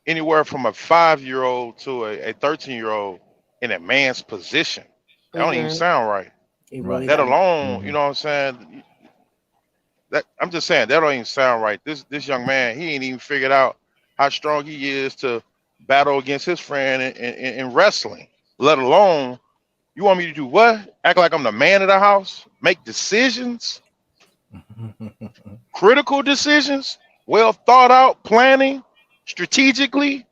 anywhere from a 5-year-old to a 13-year-old in a man's position. That don't even Mm-hmm. sound right. It really Right. That don't. alone, Mhm. you know what I'm saying? That I'm just saying that don't even sound right. This young man, he ain't even figured out how strong he is to battle against his friend in wrestling. Let alone, you want me to do what? Act like I'm the man of the house? Make decisions? Critical decisions? Well thought out planning? Strategically?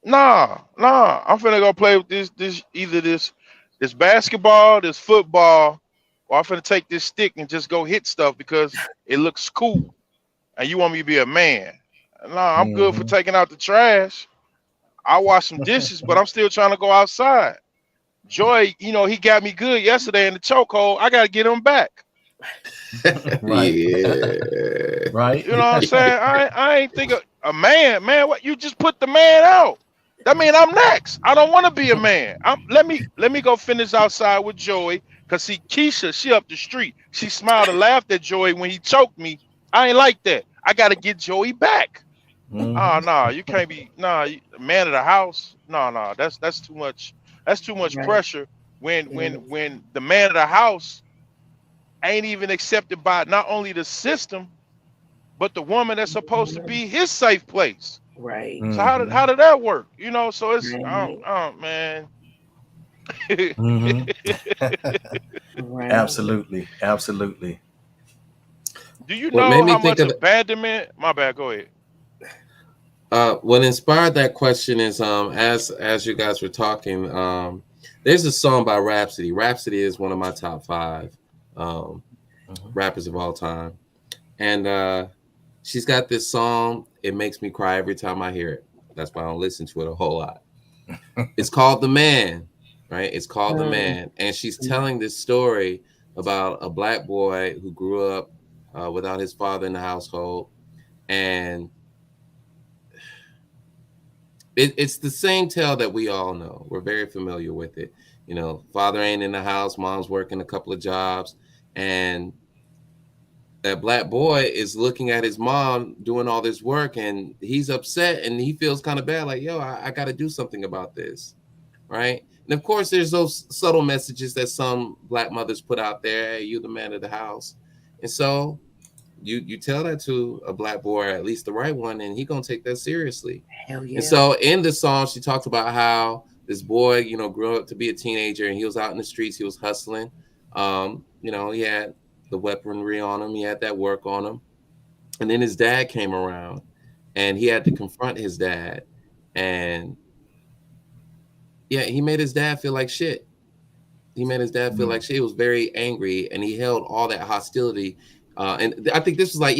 Nah. I'm finna go play with this basketball, this football, or I'm finna take this stick and just go hit stuff because it looks cool. And you want me to be a man? Nah, I'm good for Mhm. taking out the trash. I wash some dishes, but I'm still trying to go outside. Joy, he got me good yesterday in the chokehold. I gotta get him back. Right. Yeah. Right. You know what I'm saying? I ain't think of a man. What, you just put the man out? That mean I'm next. I don't want to be a man. Let me go finish outside with Joey. Cause see Keisha, she up the street. She smiled and laughed at Joey when he choked me. I ain't like that. I gotta get Joey back. Oh Mhm. no, you can't be man of the house. No, that's too much. That's too much Right. pressure when It when is. when the man of the house ain't even accepted by not only the system but the woman that's supposed to be his safe place. Right. So how Mhm. did that work? So it's Right. man. Mhm. Right. Absolutely. Absolutely. Do you What made know me how think much of abandonment? My bad. Go ahead. what inspired that question is as you guys were talking, there's a song by Rhapsody. Rhapsody is one of my top 5 um, Mhm. rappers of all time, and she's got this song. It makes me cry every time I hear it. That's why I don't listen to it a whole lot. It's called The Man, right? It's called The Mm. Man, and she's telling this story about a black boy who grew up without his father in the household, and it's the same tale that we all know. We're very familiar with it. Father ain't in the house, mom's working a couple of jobs, and that black boy is looking at his mom doing all this work, and he's upset and he feels kind of bad, like, yo, I got to do something about this, right? And of course, there's those subtle messages that some black mothers put out there. Hey, you the man of the house, and so you tell that to a black boy, or at least the right one, and he gonna take that seriously. Hell And yeah. so in the song, she talked about how this boy, grew up to be a teenager, and he was out in the streets, he was hustling. He had the weaponry on him, he had that work on him, and then his dad came around, and he had to confront his dad, and yeah, he made his dad feel like shit. He made his dad feel like shit. He was very angry, and he held all that hostility. And I think this was like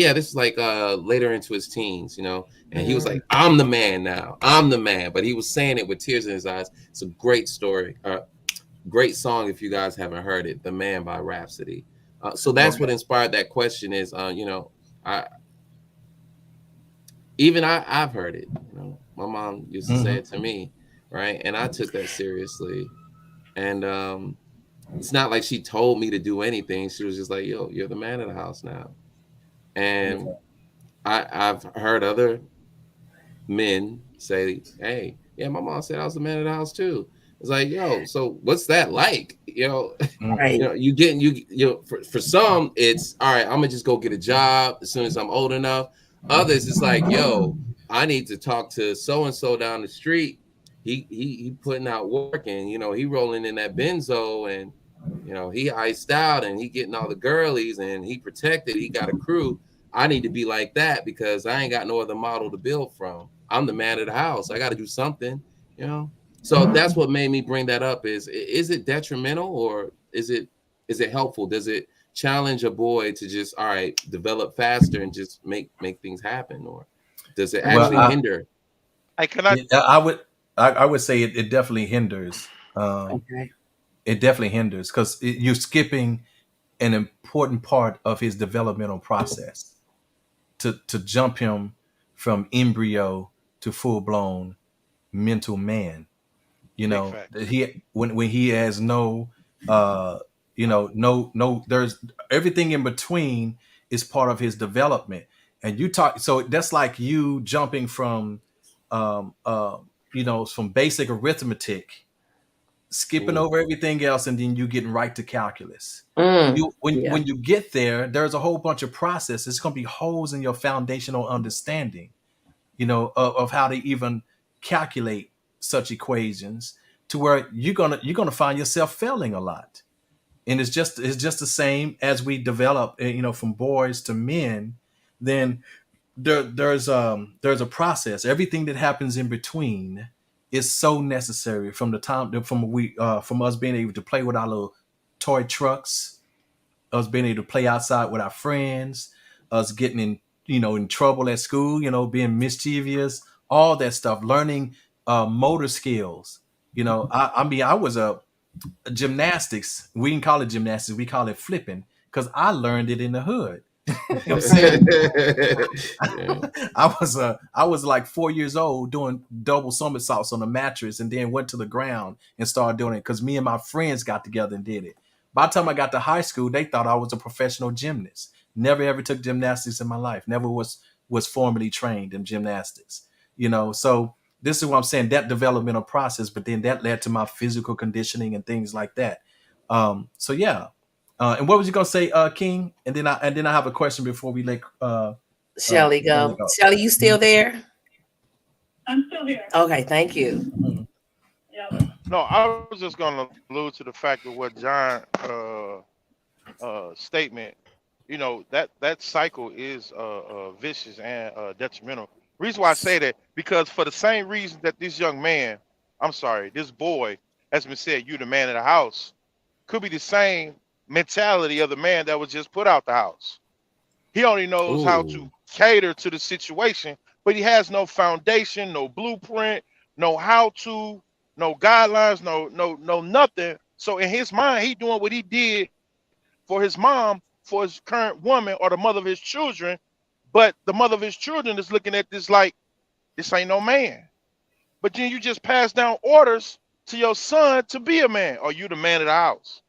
later into his teens, and he was like, I'm the man now. I'm the man. But he was saying it with tears in his eyes. It's a great story. Great song if you guys haven't heard it, The Man by Rhapsody. So that's what inspired that question is, I've heard it. My mom used to say Mhm. it to me, right? And I took that seriously. And it's not like she told me to do anything. She was just like, yo, you're the man of the house now. And I've heard other men say, hey, yeah, my mom said I was the man of the house too. It's like, yo, so what's that like? Right. For some, it's all right, I'm gonna just go get a job as soon as I'm old enough. Others, it's like, yo, I need to talk to so and so down the street. He putting out work, and he rolling in that benzo, and he iced out, and he getting all the girlies, and he protected. He got a crew. I need to be like that because I ain't got no other model to build from. I'm the man of the house. I got to do something, So that's what made me bring that up. Is it detrimental, or is it helpful? Does it challenge a boy to just develop faster and just make things happen, or does it actually hinder? I would say it definitely hinders. Okay. It definitely hinders because you're skipping an important part of his developmental process to jump him from embryo to full blown mental man. When he has no there's everything in between is part of his development. And so that's like you jumping from from basic arithmetic, skipping over everything else, and then you getting right to calculus. When you get there, there's a whole bunch of processes. It's going to be holes in your foundational understanding, of how to even calculate such equations, to where you're gonna find yourself failing a lot. And it's just the same as we develop, from boys to men. Then there's a process. Everything that happens in between is so necessary, from the time from us being able to play with our little toy trucks, us being able to play outside with our friends, us getting in trouble at school, being mischievous, all that stuff, learning motor skills. I was a gymnastics. We didn't call it gymnastics. We call it flipping, because I learned it in the hood. I was like 4 years old doing double somersaults on a mattress, and then went to the ground and started doing it because me and my friends got together and did it. By the time I got to high school, they thought I was a professional gymnast. Never ever took gymnastics in my life. Never was formally trained in gymnastics. So this is what I'm saying, that developmental process, but then that led to my physical conditioning and things like that. So yeah. And what was you gonna say, King? And then I have a question before we let Shelly go. Shelly, you still there? I'm still here. Okay, thank you. Yeah. No, I was just gonna allude to the fact of what John statement. That cycle is vicious and detrimental. Reason why I say that, because for the same reason that this this boy, has been said, you the man of the house, could be the same mentality of the man that was just put out the house. He only knows how to cater to the situation, but he has no foundation, no blueprint, no how to, no guidelines, no nothing. So in his mind, he doing what he did for his mom, for his current woman, or the mother of his children. But the mother of his children is looking at this like, this ain't no man. But then you just pass down orders to your son to be a man, or you the man of the house.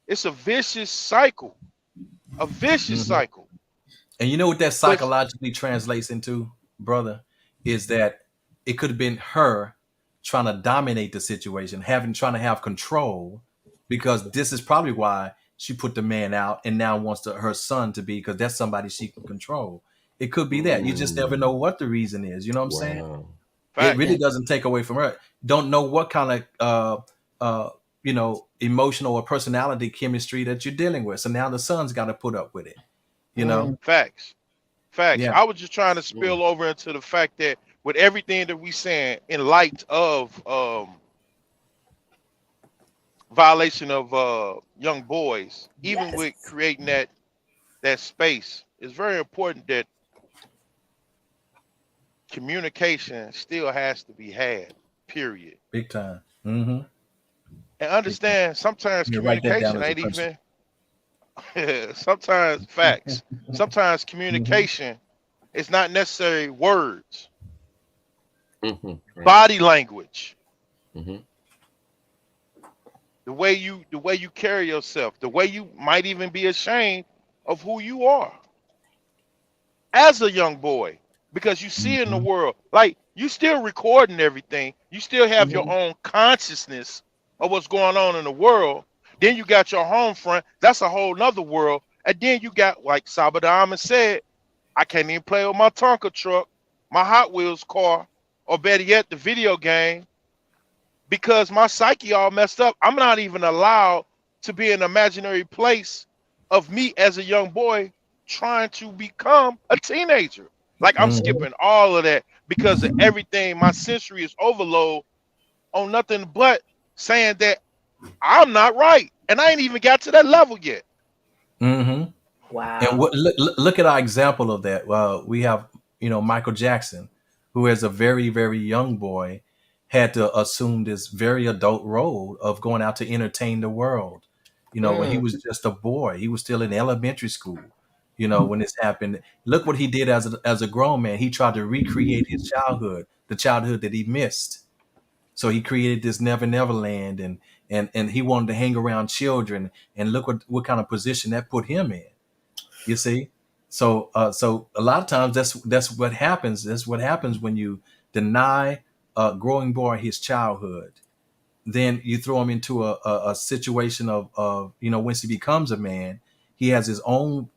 It's a vicious cycle. A vicious cycle. And you know what that psychologically translates into, brother, is that it could have been her trying to dominate the situation, trying to have control, because this is probably why she put the man out and now wants her son to be, because that's somebody she can control. It could be that. You just never know what the reason is. You know what I'm saying? It really doesn't take away from her. Don't know what kind of emotional or personality chemistry that you're dealing with. So now the son's got to put up with it. Facts. Yeah. I was just trying to spill over into the fact that with everything that we saying in light of violation of young boys, even with creating that space, it's very important that communication still has to be had, period. Big time. Mm-hmm. And understand, sometimes communication ain't even sometimes facts. Sometimes communication is not necessarily words. Right. Body language. Mm-hmm. The way you carry yourself, the way you might even be ashamed of who you are as a young boy, because you see in the world, like, you still recording everything, you still have your own consciousness of what's going on in the world. Then you got your home front, that's a whole nother world. And then you got, like Sabadama said, I can't even play with my Tonka truck, my Hot Wheels car, or better yet, the video game, because my psyche all messed up. I'm not even allowed to be in an imaginary place of me as a young boy trying to become a teenager. Like I'm Mhm. skipping all of that because of everything. My sensory is overload on nothing but saying that I'm not right, and I ain't even got to that level yet. Mhm. And Wow. look at our example of that. Well, we have, Michael Jackson, who as a very, very young boy had to assume this very adult role of going out to entertain the world. When he Mm. was just a boy, he was still in elementary school. When this happened, look what he did as a grown man. He tried to recreate his childhood, the childhood that he missed. So he created this Never Never Land, and he wanted to hang around children. And look what kind of position that put him in. You see, so a lot of times that's what happens. That's what happens when you deny a growing boy his childhood. Then you throw him into a situation of once he becomes a man, he has his own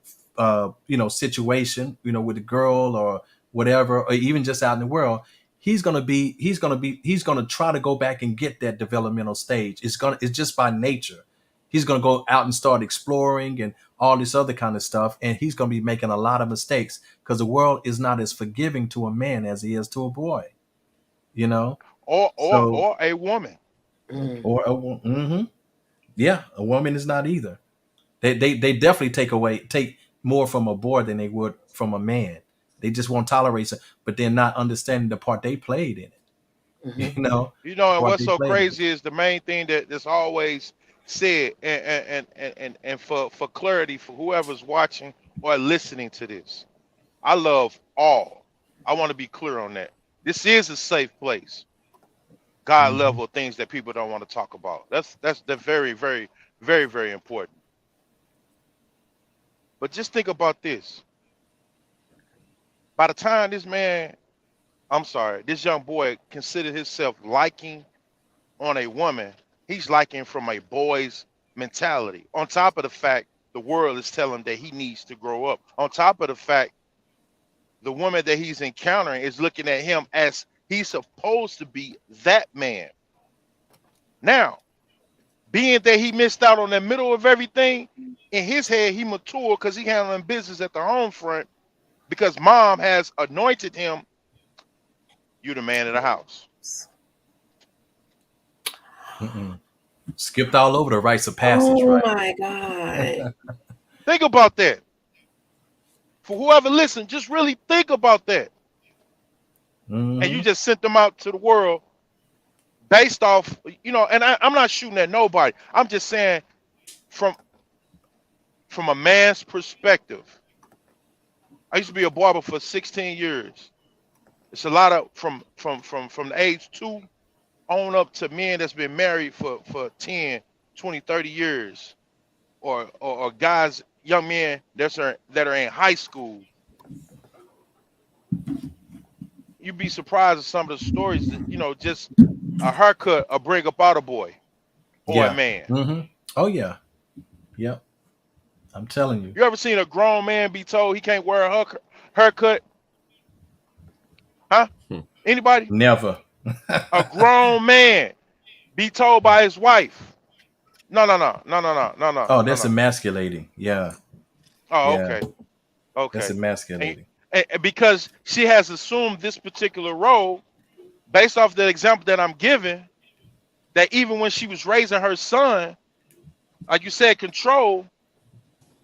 situation with a girl or whatever, or even just out in the world. He's gonna try to go back and get that developmental stage. It's just by nature. He's gonna go out and start exploring and all this other kind of stuff, and he's gonna be making a lot of mistakes because the world is not as forgiving to a man as he is to a boy. You know, Or or so or a woman. Mm. yeah, a woman is not either. They definitely take more from a boy than they would from a man. They just won't tolerate it, but they're not understanding the part they played in it. Mhm. The And part what's they so played in it. crazy is the main thing that's always said, and for clarity for whoever's watching or listening to this, I love all. I want to be clear on that. This is a safe place. God Mhm. level things that people don't want to talk about. That's the very, very, very, very important. But just think about this. By the time this young boy considered himself liking on a woman, he's liking from a boy's mentality. On top of the fact the world is telling him that he needs to grow up. On top of the fact the woman that he's encountering is looking at him as he's supposed to be that man. Now, being that he missed out on the middle of everything, in his head he matured because he handling business at the home front because mom has anointed him, you the man of the house. Mm-mm. Skipped all over the rites of passage, Oh right? my God. Think about that. For whoever listened, just really think about that. And you Hmm. just sent them out to the world based off, and I'm not shooting at nobody. I'm just saying from a man's perspective. I used to be a barber for 16 years. It's a lot of from the age 2 on up to men that's been married for 10, 20, 30 years, or guys, young men that are in high school. You'd be surprised at some of the stories that, just a haircut will bring about a boy or a Yeah. man. Oh yeah. Yep. I'm telling you. You ever seen a grown man be told he can't wear a haircut? Huh? Hmm. Anybody? Never. A grown man be told by his wife, no, no, no, no, no, no, no, no, Oh, no, that's no. emasculating. Yeah. Oh, Yeah. okay, That's okay. And, emasculating. and because she has assumed this particular role based off the example that I'm giving, that even when she was raising her son, like you said, control,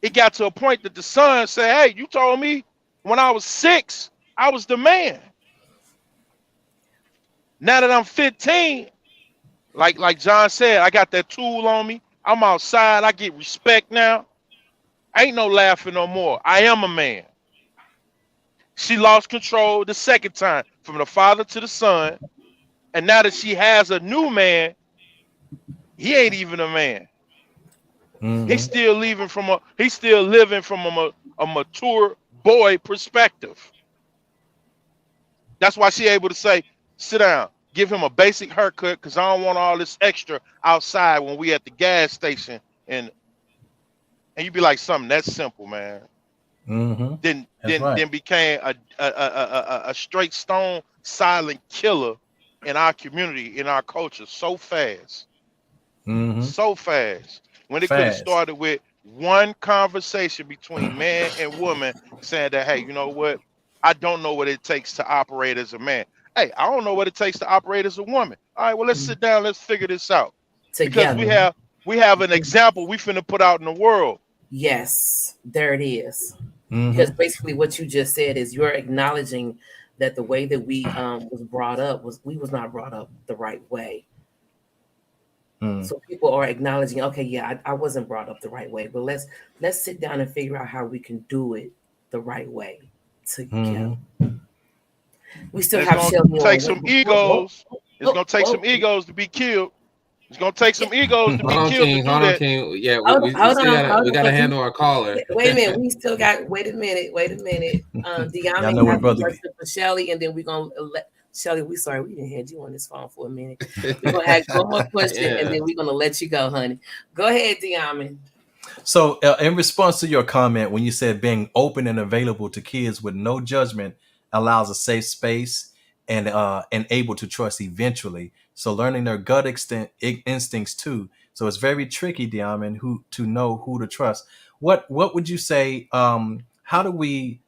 it got to a point that the son said, "Hey, you told me when I was 6, I was the man. Now that I'm 15, like John said, I got that tool on me. I'm outside. I get respect now. Ain't no laughing no more. I am a man." She lost control the second time from the father to the son. And now that she has a new man, he ain't even a man. Hmm. He's still living from a mature boy perspective. That's why she able to say, sit down, give him a basic haircut because I don't want all this extra outside when we at the gas station. And you be like, something that's simple, man. Mm-hmm. then That's then right. then became a straight stone silent killer in our community, in our culture, so fast, Mm-hmm. so fast. When it could have Fast. started with one conversation between man and woman saying that, hey, you know what? I don't know what it takes to operate as a man. Hey, I don't know what it takes to operate as a woman. All right, well, let's sit down, let's figure this out. Because we Together. have we have an example we finna put out in the world. Yes, there it is. Because Mm-hmm. basically what you just said is you're acknowledging that the way that we was brought up was we was not brought up the right way. Mm. So people are acknowledging, okay, yeah, I wasn't brought up the right way, but let's sit down and figure out how we can do it the right way together. Mm-hmm. We still And it's have gonna Shelby take on. some Whoa, egos. It's whoa, gonna take whoa. some egos to be killed. It's gonna take some egos to Hold be on, killed to King. do Hold on, that. King. Yeah, Hold, we hold still on, gotta hold on. 'Cause handle our caller. wait a minute. We still got. Wait a minute. Y'all Diamond know has what a brother question for Shelly, and then we're gonna let Shelly. We sorry we didn't have you on this phone for a minute. We're gonna ask one more question, and Yeah. then we're gonna let you go, honey. Go ahead, Diamond. So, in response to your comment, when you said being open and available to kids with no judgment allows a safe space and able to trust eventually. So, learning their instincts too. So, it's very tricky, Diamond, who to know who to trust. What would you say? How do we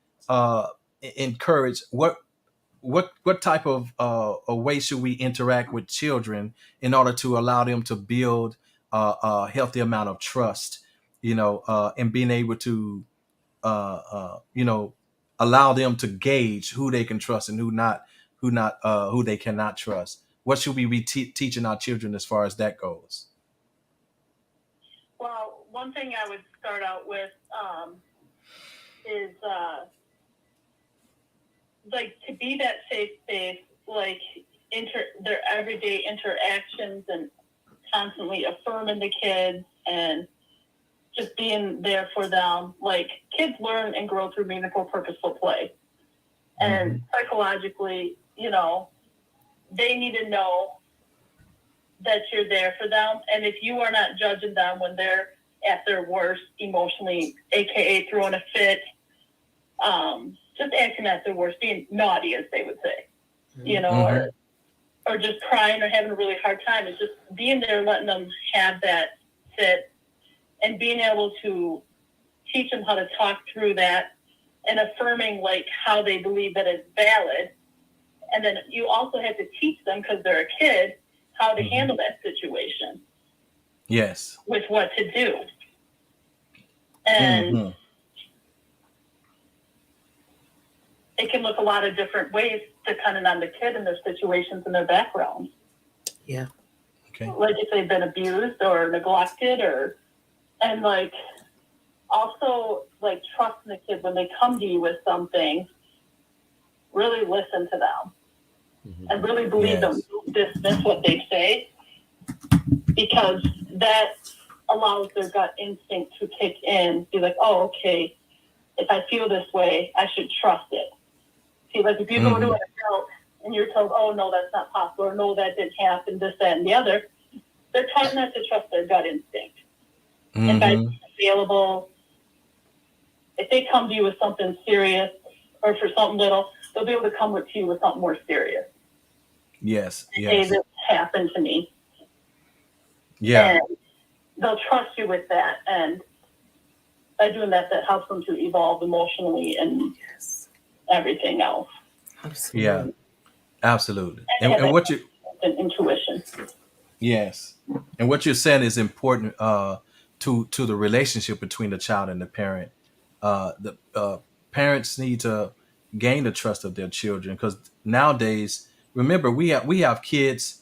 encourage what type of a way should we interact with children in order to allow them to build a healthy amount of trust, and being able to allow them to gauge who they can trust and who they cannot trust. What should we be teaching our children as far as that goes? Well, one thing I would start out with is like to be that safe space, like their everyday interactions and constantly affirming the kids and just being there for them. Like kids learn and grow through meaningful, purposeful play. And psychologically, they need to know that you're there for them. And if you are not judging them when they're at their worst emotionally, AKA throwing a fit, just acting at their worst, being naughty, as they would say, or just crying or having a really hard time, and just being there, letting them have that fit and being able to teach them how to talk through that and affirming like how they believe that it's valid. And then you also have to teach them, because they're a kid, how to handle that situation. Yes. With what to do. And it can look a lot of different ways depending on the kid and their situations and their backgrounds. Yeah. Okay. Like if they've been abused or neglected and like also like trusting the kid when they come to you with something, really listen to them and really believe them. Don't dismiss what they say, because that allows their gut instinct to kick in. Be like, oh, okay, if I feel this way, I should trust it. See, like if you go to an adult and you're told, oh, no, that's not possible, or no, that didn't happen, this, that, and the other, they're taught not to trust their gut instinct. And by being available, if they come to you with something serious or for something little, they'll be able to come to you with something more serious. Yes. Hey, this happened to me. Yeah. And they'll trust you with that. And by doing that, that helps them to evolve emotionally and everything else. Absolutely. Yeah. Absolutely. And what you intuition. Yes. And what you're saying is important to the relationship between the child and the parent. The parents need to gain the trust of their children, because nowadays, remember, we have kids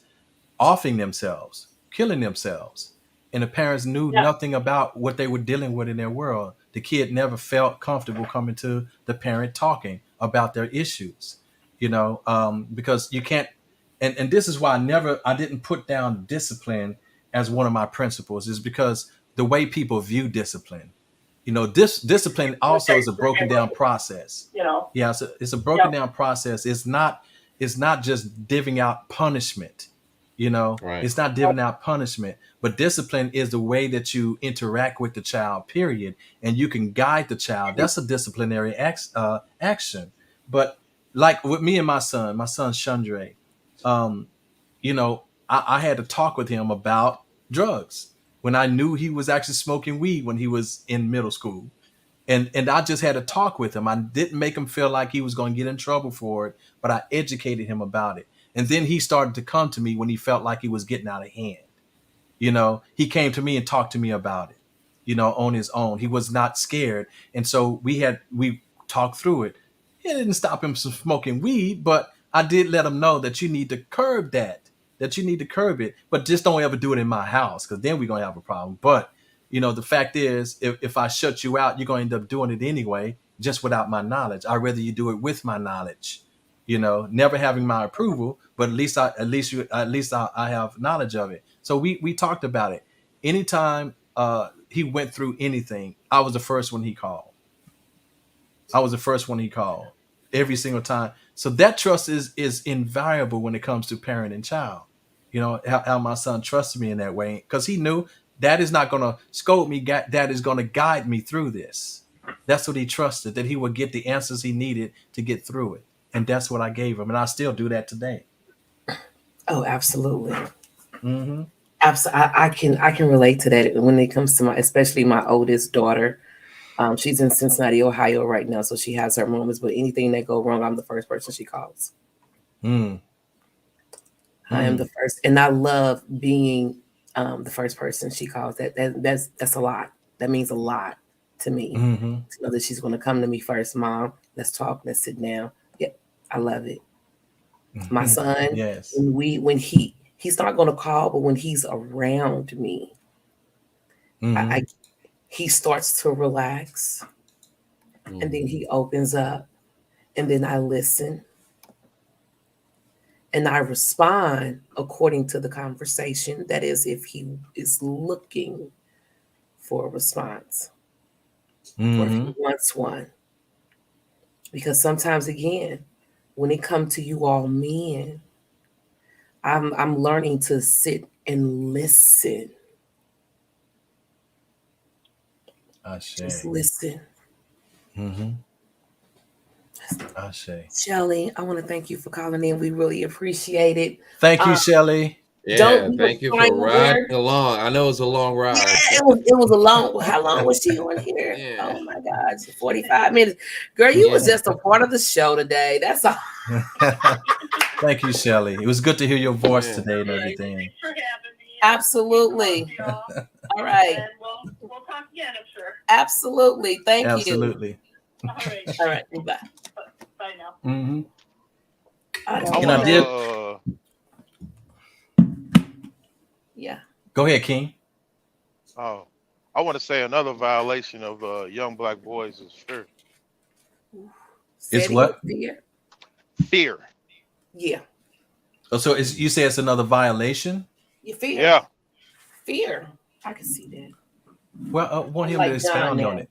offing themselves, killing themselves, and the parents knew nothing about what they were dealing with in their world. The kid never felt comfortable coming to the parent talking about their issues, because you can't. And this is why I didn't put down discipline as one of my principles, is because the way people view discipline. Discipline also is a broken down process. Yeah, it's a broken down process. It's not just divvying out punishment. You know, Right. it's not giving out punishment, but discipline is the way that you interact with the child, period. And you can guide the child. That's a disciplinary action. But like with me and my son Chandre, um, you know, I had to talk with him about drugs when I knew he was actually smoking weed when he was in middle school. And I just had to talk with him. I didn't make him feel like he was going to get in trouble for it, but I educated him about it. And then he started to come to me when he felt like he was getting out of hand. You know, he came to me and talked to me about it, you know, on his own. He was not scared. And so we talked through it. It didn't stop him from smoking weed, but I did let him know that you need to curb that you need to curb it, but just don't ever do it in my house, because then we're going to have a problem. But, you know, the fact is, if I shut you out, you're going to end up doing it anyway, just without my knowledge. I'd rather you do it with my knowledge, you know, never having my approval, but at least I have knowledge of it. So we talked about it. Anytime he went through anything, I was the first one he called. Every single time. So that trust is invaluable when it comes to parent and child. You know, how my son trusted me in that way, because he knew dad is not going to scold me. Dad is going to guide me through this. That's what he trusted, that he would get the answers he needed to get through it. And that's what I gave him. And I still do that today. Oh, absolutely. Mm-hmm. I can relate to that when it comes to especially my oldest daughter. She's in Cincinnati, Ohio right now, so she has her moments. But anything that go wrong, I'm the first person she calls. Mm. I am the first, and I love being the first person she calls. That's a lot. That means a lot to me. Mm-hmm. To know that she's going to come to me first. Mom, let's talk. Let's sit down. Yeah, I love it. My son, yes. when he's not going to call, but when he's around me, Mm-hmm. he starts to relax, and then he opens up, and then I listen. And I respond according to the conversation. That is, if he is looking for a response or if he wants one. Because sometimes, again, when it comes to you all men, I'm learning to sit and listen. Just listen. Mm-hmm. Ashe. Shelly, I want to thank you for calling in. We really appreciate it. Thank you, Shelly. Yeah, thank you for riding along. I know it's a long ride. Yeah, it was a long. How long was she on here? Yeah. Oh my God, 45 minutes. Girl, you was just a part of the show today. That's all. Thank you, Shelly. It was good to hear your voice today and everything. Thanks for having me. Absolutely. Y'all. All right. And we'll talk again, I'm sure. Absolutely. Thank Absolutely. All right. you. All right. Bye. Bye now. Mm-hmm. And I did. Yeah. Go ahead, King. Oh, I want to say another violation of young black boys is fear. It's what? Fear. Fear. Yeah. Oh, so you say it's another violation? You fear. Yeah. Fear. I can see that. Well, I want him Like to expound John on there. it.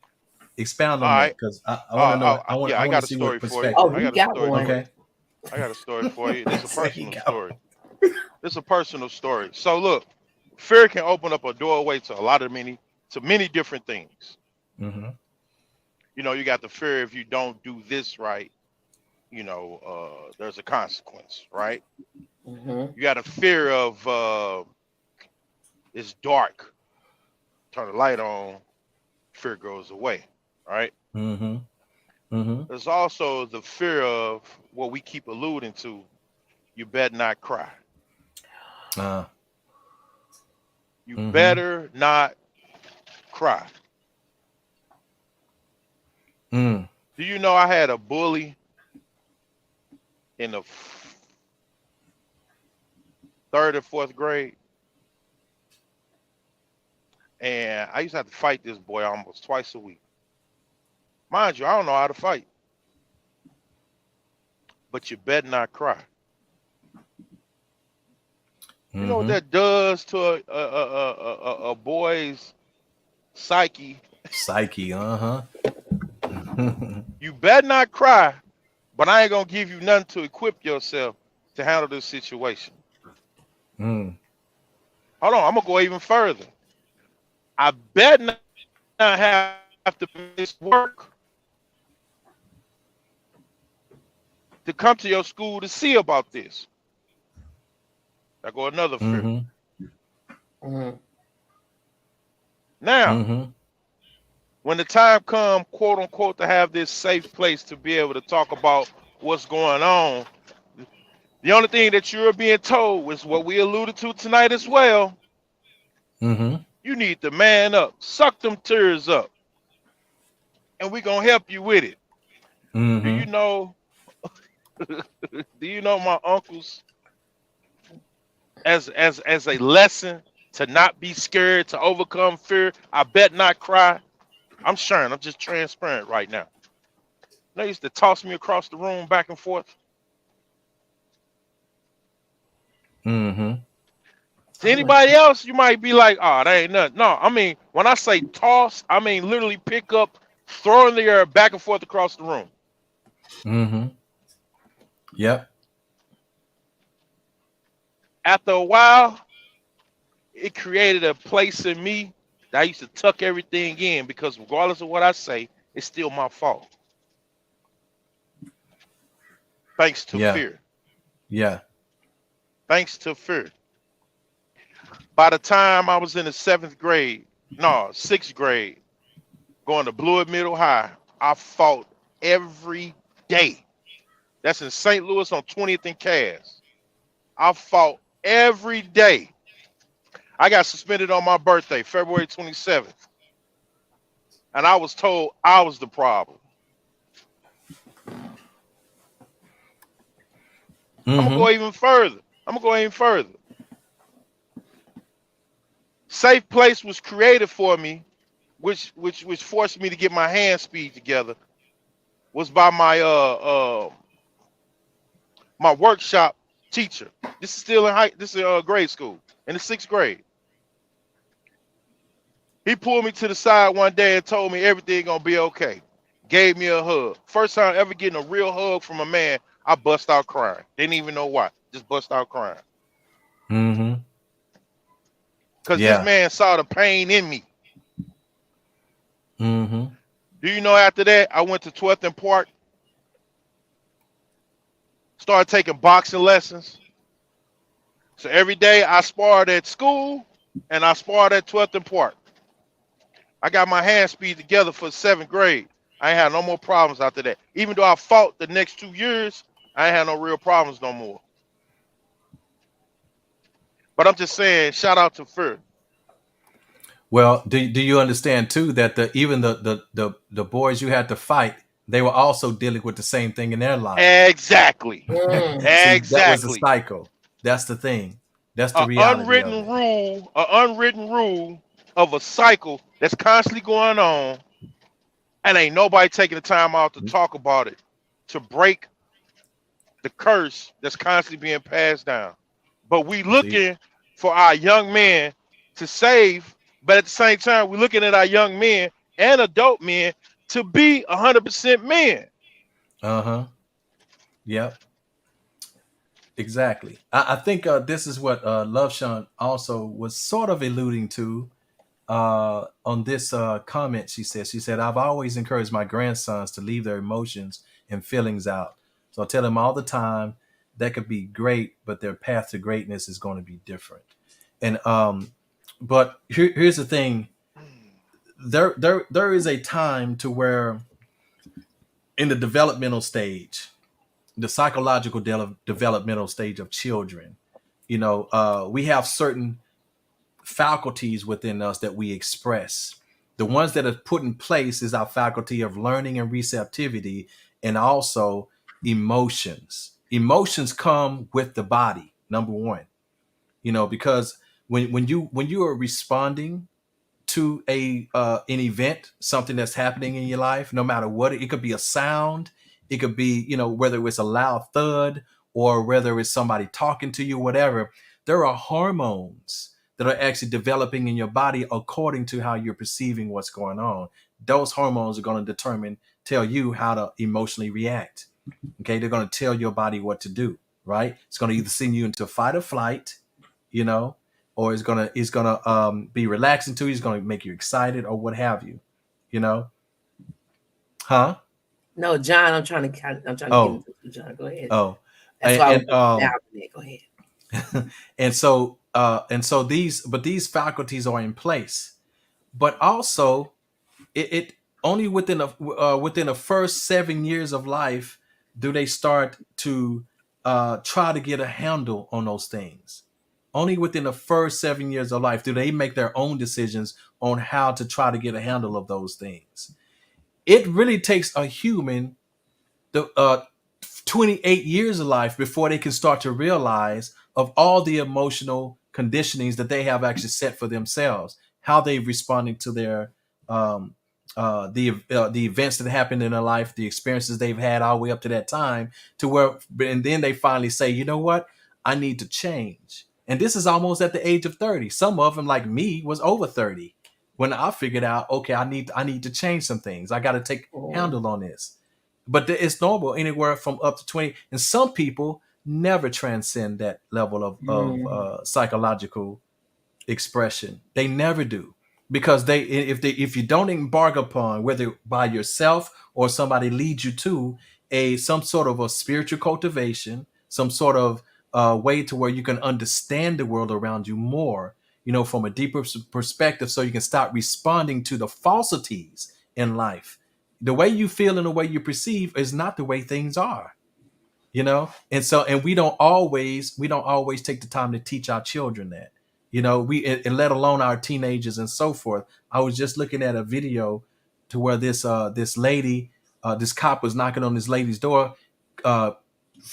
Expound on All that, right. because I want to know. I I got want a to see story what for you. perspective. Oh, I you got a got story one. for you. Okay. I got a story for you. It's a There you personal go. story. It's a personal story. So look, fear can open up a doorway to many different things. Mm-hmm. You know, you got the fear if you don't do this right, you know, there's a consequence, right? Mm-hmm. You got a fear of it's dark. Turn the light on, fear goes away, right? Mm-hmm. Mm-hmm. There's also the fear of what we keep alluding to. You better not cry. You Mhm. better not cry. Mm. Do you know I had a bully in the third or fourth grade? And I used to have to fight this boy almost twice a week. Mind you, I don't know how to fight. But you better not cry. You know what that does to a boy's psyche? Psyche, You better not cry, but I ain't gonna give you nothing to equip yourself to handle this situation. Mm. Hold on, I'm gonna go even further. I bet not have to pay this work to come to your school to see about this. I go another fear. Mm-hmm. Mhm. Now, Mm-hmm. when the time come, quote unquote, to have this safe place to be able to talk about what's going on, the only thing that you're being told is what we alluded to tonight as well. Mm-hmm. You need to man up, suck them tears up, and we're gonna help you with it. Do Mm-hmm. you know? Do you know my uncles as a lesson to not be scared, to overcome fear? I bet not cry. I'm sharing. I'm just transparent right now. They used to toss me across the room back and forth. Mm-hmm. To anybody else, you might be like, "Oh, that ain't nothing." No, I mean, when I say toss, I mean literally pick up, throw in the air, back and forth across the room. Mm-hmm. Yep. After a while, it created a place in me that I used to tuck everything in because regardless of what I say, it's still my fault. Thanks to Yeah. fear. Yeah. Thanks to fear. By the time I was in the sixth grade, going to Blewett Middle High, I fought every day. That's in St. Louis on 20th and Cass. I fought every day. I got suspended on my birthday, February 27th, and I was told I was the problem. I'm gonna Mm-hmm. go even further. I'm gonna go even further. Safe place was created for me, which forced me to get my hand speed together. Was by my workshop teacher. This is still in this is grade school in the sixth grade. He pulled me to the side one day and told me everything gonna be okay. Gave me a hug. First time ever getting a real hug from a man. I bust out crying. Didn't even know why. Just bust out crying. Mm-hmm. Cause this Yeah. man saw the pain in me. Mm-hmm. Do you know after that I went to 12th and Park, started taking boxing lessons. So every day I sparred at school and I sparred at 12th and Park. I got my hand speed together for 7th grade. I ain't had no more problems after that. Even though I fought the next 2 years, I ain't had no real problems no more. But I'm just saying, shout out to fear. Well, do you understand too that even the boys you had to fight, they were also dealing with the same thing in their life. Exactly. Mm. See, that was the Exactly. cycle. That's the thing. That's the A reality of unwritten it. rule, a unwritten rule of a cycle that's constantly going on, and ain't nobody taking the time out to talk about it, to break the curse that's constantly being passed down. But we See, looking for our young men to save, but at the same time, we're looking at our young men and adult men to be 100% men. uh-huh. Yep. Exactly. I think this is what Love Sean also was sort of alluding to on this comment. She said, I've always encouraged my grandsons to leave their emotions and feelings out. So I tell them all the time that could be great, but their path to greatness is going to be different. And but here's the thing. There is a time to where in the developmental stage, the psychological developmental stage of children, we have certain faculties within us that we express. The ones that are put in place is our faculty of learning and receptivity, and also emotions. Emotions come with the body, number one. Because when you are responding to an event, something that's happening in your life, no matter what, it could be a sound, it could be, whether it's a loud thud or whether it's somebody talking to you, whatever. There are hormones that are actually developing in your body according to how you're perceiving what's going on. Those hormones are going to tell you how to emotionally react. Okay, they're going to tell your body what to do. Right? It's going to either send you into fight or flight, you know, or it's gonna be relaxing to you, it's gonna make you excited or what have you, you know. Huh? No, John, I'm trying to get Oh, into it. John, go ahead. oh. That's why I was And down there. Go ahead. and so these faculties are in place, but also it only within the first 7 years of life do they start to try to get a handle on those things. Only within the first 7 years of life do they make their own decisions on how to try to get a handle of those things. It really takes a human the 28 years of life before they can start to realize of all the emotional conditionings that they have actually set for themselves, how they've responded to their um, the events that happened in their life, the experiences they've had all the way up to that time, to where, and then they finally say, you know what, I need to change. And this is almost at the age of 30. Some of them, like me, was over 30 when I figured out, okay, I need to change some things. I got to take handle on this. But it's normal anywhere from up to 20, and some people never transcend that level of psychological expression. They never do, because if you don't embark upon, whether by yourself or somebody leads you to a some sort of a spiritual cultivation, some sort of way to where you can understand the world around you more, from a deeper perspective, so you can start responding to the falsities in life. The way you feel and the way you perceive is not the way things are, and we don't always take the time to teach our children that, and let alone our teenagers and so forth. I was just looking at a video to where this lady, this cop was knocking on this lady's door, uh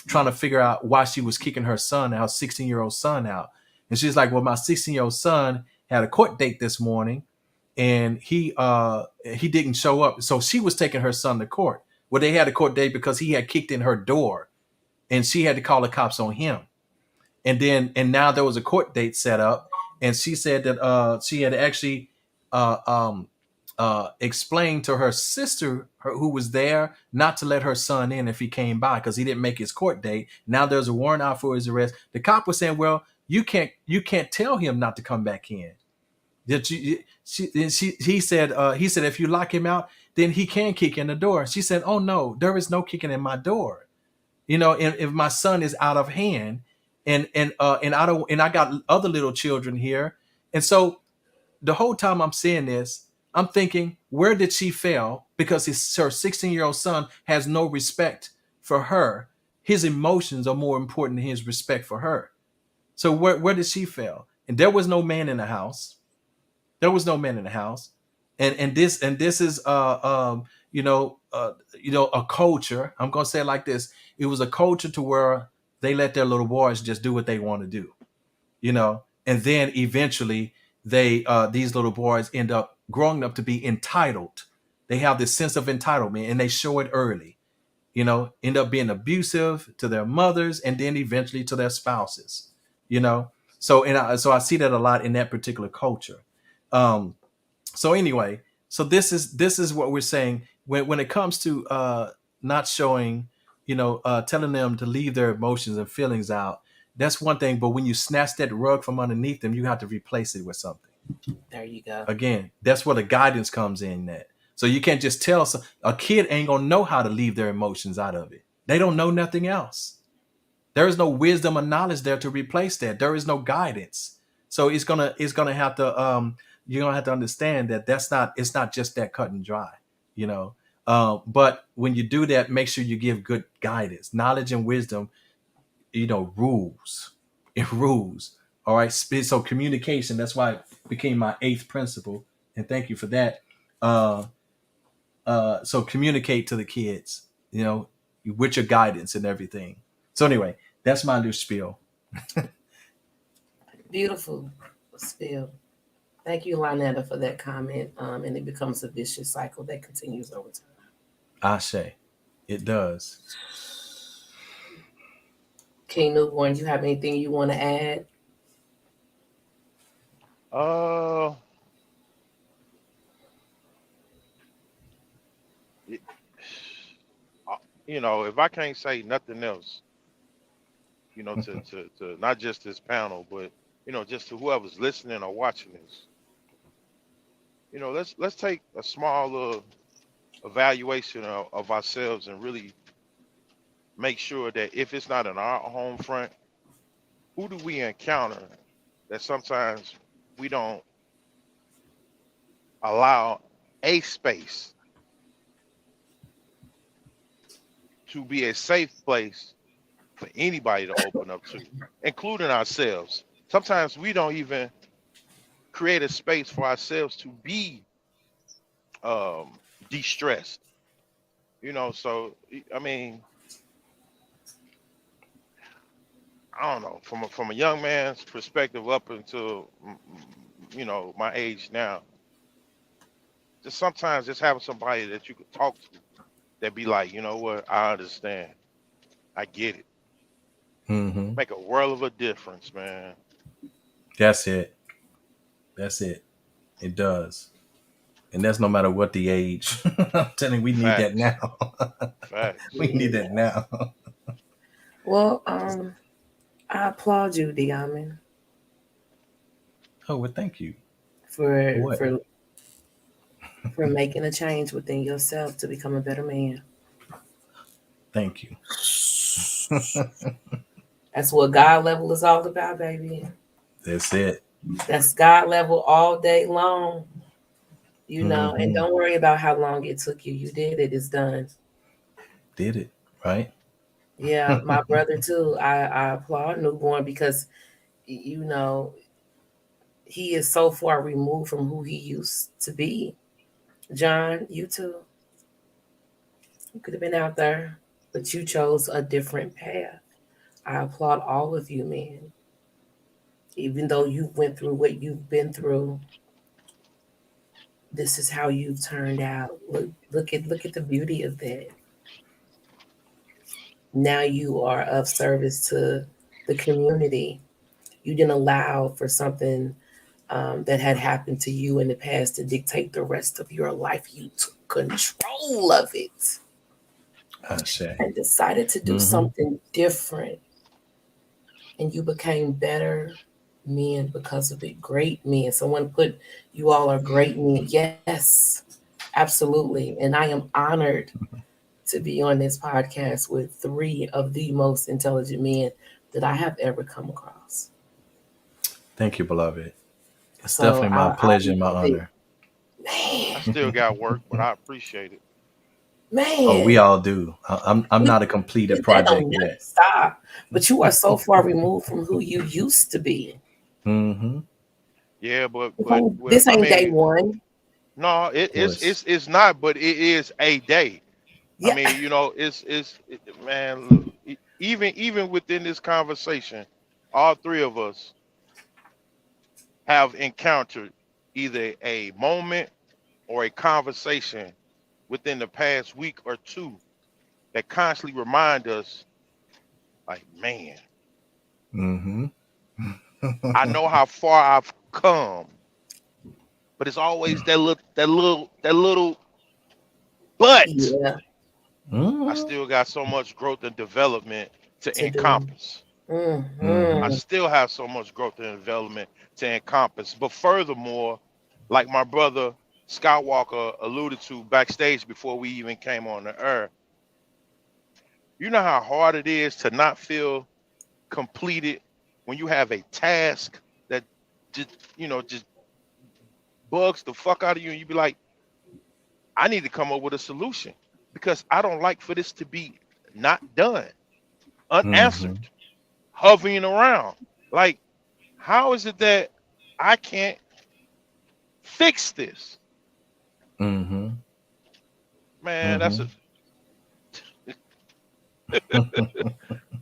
trying to figure out why she was kicking her son out, 16-year-old son out. And she's like, well, my 16-year-old son had a court date this morning, and he didn't show up, so she was taking her son to court. Well, they had a court date because he had kicked in her door, and she had to call the cops on him. And now there was a court date set up, and she said that she had actually uh, um, explained to her sister, who was there, not to let her son in if he came by because he didn't make his court date. Now there's a warrant out for his arrest. The cop was saying, well, you can't tell him not to come back in. He said, if you lock him out, then he can kick in the door. She said, oh no, there is no kicking in my door. And if my son is out of hand, and I got other little children here. And so the whole time I'm seeing this, I'm thinking, where did she fail? Because her 16-year-old son has no respect for her. His emotions are more important than his respect for her. So where did she fail? And there was no man in the house. There was no man in the house. And this is a culture. I'm gonna say it like this. It was a culture to where they let their little boys just do what they want to do, and then eventually these little boys end up growing up to be entitled. They have this sense of entitlement, and they show it early, end up being abusive to their mothers, and then eventually to their spouses, so I see that a lot in that particular culture. So anyway, so this is what we're saying when it comes to not showing, telling them to leave their emotions and feelings out. That's one thing, but when you snatch that rug from underneath them, you have to replace it with something. There you go. Again, that's where the guidance comes in. That so you can't just tell a kid ain't gonna know how to leave their emotions out of it. They don't know nothing else. There is no wisdom or knowledge there to replace that. There is no guidance. So it's gonna have to you're gonna have to understand that it's not just that cut and dry, but when you do that, make sure you give good guidance. Knowledge and wisdom, rules. It rules. All right. So communication, that's why it became my 8th principle. And thank you for that. So communicate to the kids, with your guidance and everything. So anyway, that's my new spiel. Beautiful spiel. Thank you, Lynetta, for that comment. And it becomes a vicious cycle that continues over time. Ashe. It does. King Newborn, you have anything you want to add? If I can't say nothing else, to not just this panel, but just to whoever's listening or watching this, let's take a small evaluation of ourselves and really make sure that if it's not in our home front, who do we encounter that sometimes we don't allow a space to be a safe place for anybody to open up to, including ourselves. Sometimes we don't even create a space for ourselves to be de-stressed. So I mean, I don't know, from a young man's perspective up until my age now, just sometimes just having somebody that you could talk to that be like, you know what, I understand, I get it, Mm-hmm. make a world of a difference, man. That's it. That's it. It does. And that's no matter what the age. I'm telling you, we need that Facts. now. Facts. We need that now. Well, I applaud you, Diamond, Oh, well, thank you. for What? for making a change within yourself to become a better man. Thank you. That's what God level is all about, baby. That's it. That's God level all day long. And Mhm. don't worry about how long it took you. You did it. It's done. Did it, right? Yeah, my brother too. I applaud Newborn because he is so far removed from who he used to be. John, you too. You could have been out there, but you chose a different path. I applaud all of you, man. Even though you went through what you've been through, this is how you've turned out. Look at the beauty of that. Now you are of service to the community. You didn't allow for something that had happened to you in the past to dictate the rest of your life. You took control of it I say. and decided to do Mhm. something different. And you became better men because of it. Great men. Someone put, you all are great men. Yes, absolutely. And I am honored to be on this podcast with three of the most intelligent men that I have ever come across. Thank you, beloved. It's So definitely my pleasure and my love it. honor. I Man, still got work, but I appreciate it. Oh, we man. all do. I'm not a completed That project don't never yet. stop. But you are so far removed from who you used to be. Mm-hmm. Yeah, but This I ain't day mean, one. no, Of course. it's not, but it is a day. I Yeah. mean, man, look, even within this conversation, all three of us have encountered either a moment or a conversation within the past week or two that constantly remind us, like, man, Mm-hmm. I know how far I've come, but it's always that little but. Yeah. I Mm-hmm. still got so much growth and development to To do. encompass. I Mm-hmm. still have so much growth and development to encompass. But furthermore, like my brother Skywalker alluded to backstage before we even came on the air, you know how hard it is to not feel completed when you have a task that just bugs the fuck out of you, and you be like, I need to come up with a solution because I don't like for this to be not done, Mm-hmm. unanswered, hovering around. Like, how is it that I can't fix this? Mm-hmm. Man, that's Mm-hmm. a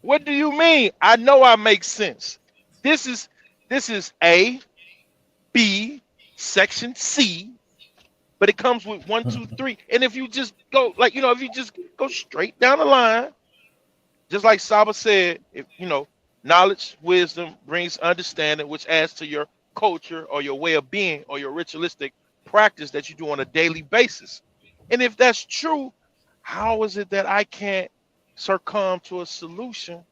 what do you mean? I know I make sense. This is A, B, section C, but it comes with one, two, three. And if you just go if you just go straight down the line, just like Saba said, if knowledge, wisdom brings understanding, which adds to your culture or your way of being or your ritualistic practice that you do on a daily basis. And if that's true, how is it that I can't succumb to a solution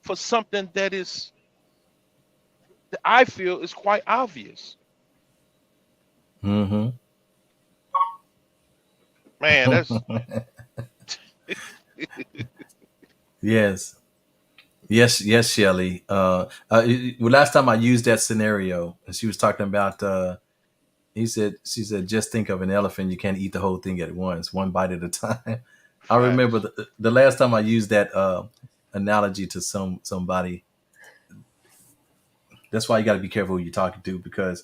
for something that I feel is quite obvious. Mm-hmm. Man, that's Yes. Yes, Shelly. Well, last time I used that scenario, and she was talking about. She said, just think of an elephant. You can't eat the whole thing at once, one bite at a time. I remember facts. the last time I used that analogy to somebody. That's why you got to be careful who you're talking to, because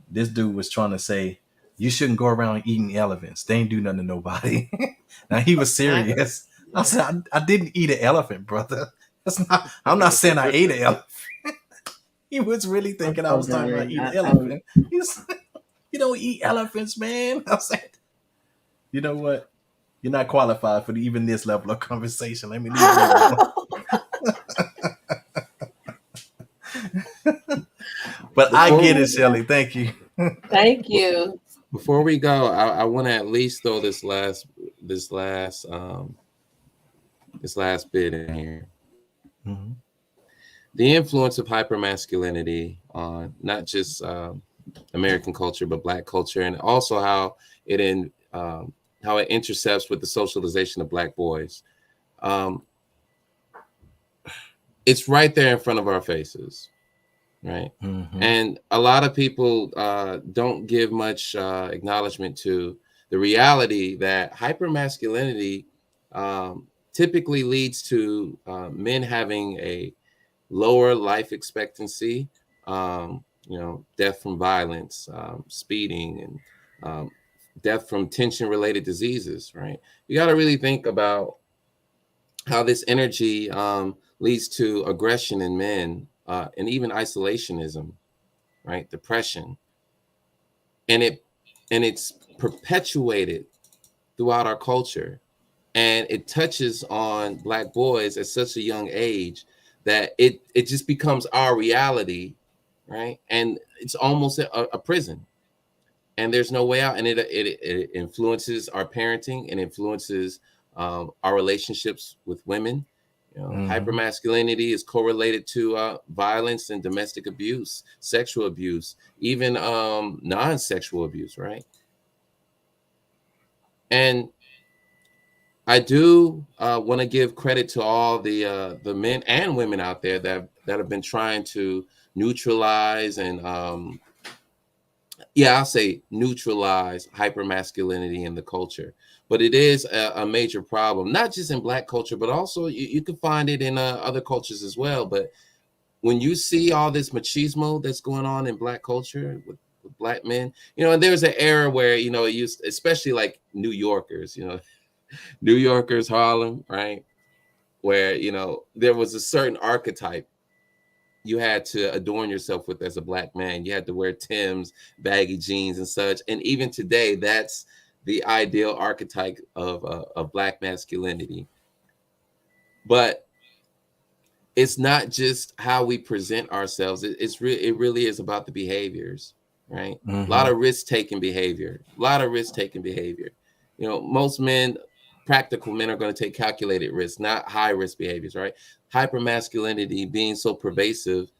this dude was trying to say you shouldn't go around eating elephants. They ain't do nothing to nobody. Now he was serious. I said, I didn't eat an elephant, brother. That's not. I'm not saying I ate an elephant. He was really thinking I was talking about eating an elephant. He's, you don't eat elephants, man. I said, you know what? You're not qualified for even this level of conversation. Let me leave you alone. But I get it, Shelly. Thank you. Thank you. Before we go, I want to at least throw this last bit in here. Mm-hmm. The influence of hypermasculinity on not just American culture, but Black culture, and also how it intercepts with the socialization of Black boys. It's right there in front of our faces, right? Mm-hmm. And a lot of people don't give much acknowledgement to the reality that hypermasculinity typically leads to men having a lower life expectancy, death from violence, speeding, and death from tension-related diseases, right? You got to really think about how this energy leads to aggression in men and even isolationism, right? Depression. And it's perpetuated throughout our culture. And it touches on Black boys at such a young age that it just becomes our reality, right? And it's almost a prison, and there's no way out. And it influences our parenting and influences our relationships with women. Hypermasculinity is correlated to violence and domestic abuse, sexual abuse, even non-sexual abuse, right? And I do want to give credit to all the men and women out there that have been trying to neutralize and I'll say neutralize hypermasculinity in the culture. But it is a major problem, not just in Black culture, but also you can find it in other cultures as well. But when you see all this machismo that's going on in Black culture with Black men, and there's an era where, it used, especially like New Yorkers, New Yorkers, Harlem, right? Where, there was a certain archetype you had to adorn yourself with as a Black man. You had to wear Timbs, baggy jeans and such. And even today, that's the ideal archetype of Black masculinity. But it's not just how we present ourselves. It really is about the behaviors, right? Mm-hmm. A lot of risk-taking behavior. Most men, practical men, are going to take calculated risks, not high-risk behaviors, right? Hypermasculinity being so pervasive,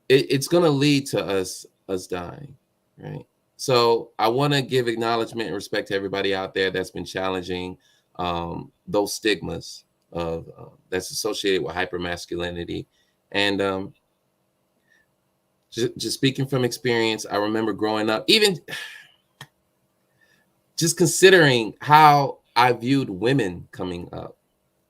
it's going to lead to us dying, right? So I want to give acknowledgement and respect to everybody out there that's been challenging those stigmas of that's associated with hypermasculinity. And just speaking from experience, I remember growing up, even just considering how I viewed women coming up,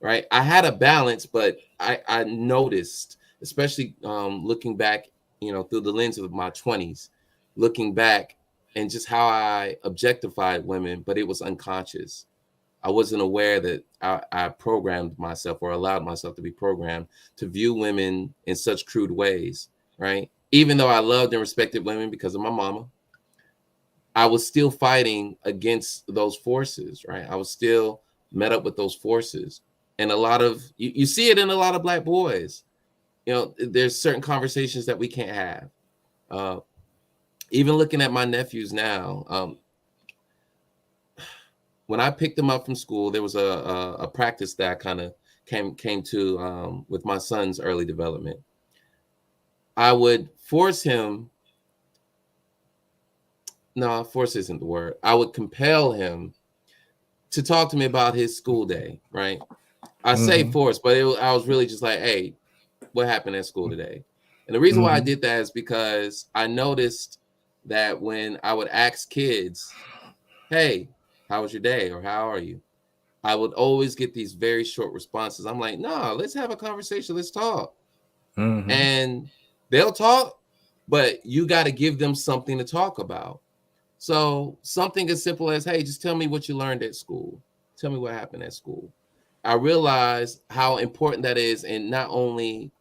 right? I had a balance, but I noticed, especially looking back, through the lens of my 20s, looking back and just how I objectified women, but it was unconscious. I wasn't aware that I programmed myself or allowed myself to be programmed to view women in such crude ways, right? Even though I loved and respected women because of my mama, I was still fighting against those forces, right? I was still met up with those forces. And a lot of, you see it in a lot of Black boys. There's certain conversations that we can't have. Even looking at my nephews now, when I picked them up from school, there was a practice that I kind of came to with my son's early development. I would force him. No, force isn't the word. I would compel him to talk to me about his school day. Right. I say force, but I was really just like, hey, what happened at school today? And the reason why I did that is because I noticed that when I would ask kids, hey, how was your day? Or how are you? I would always get these very short responses. I'm like, no, let's have a conversation. Let's talk. And they'll talk, but you got to give them something to talk about. So something as simple as, hey, just tell me what you learned at school. Tell me what happened at school. I realized how important that is in not only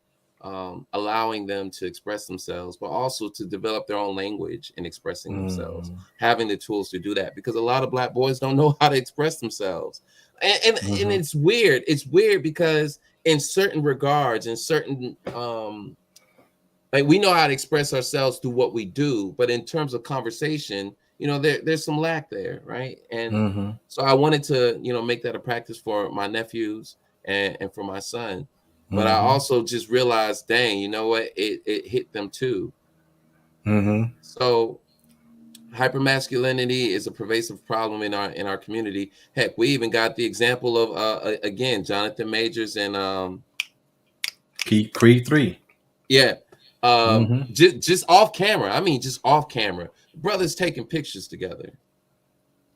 allowing them to express themselves, but also to develop their own language in expressing themselves, having the tools to do that, because a lot of Black boys don't know how to express themselves. And it's weird. It's weird because in certain regards, in certain, like we know how to express ourselves through what we do, but in terms of conversation, you know, there's some lack there, right? And so I wanted to, you know, make that a practice for my nephews and for my son. But I also just realized, dang, you know what? It hit them too. So hypermasculinity is a pervasive problem in our community. Heck, we even got the example of again, Jonathan Majors and Creed 3. Yeah. Just off camera. I mean, just off camera. Brothers taking pictures together.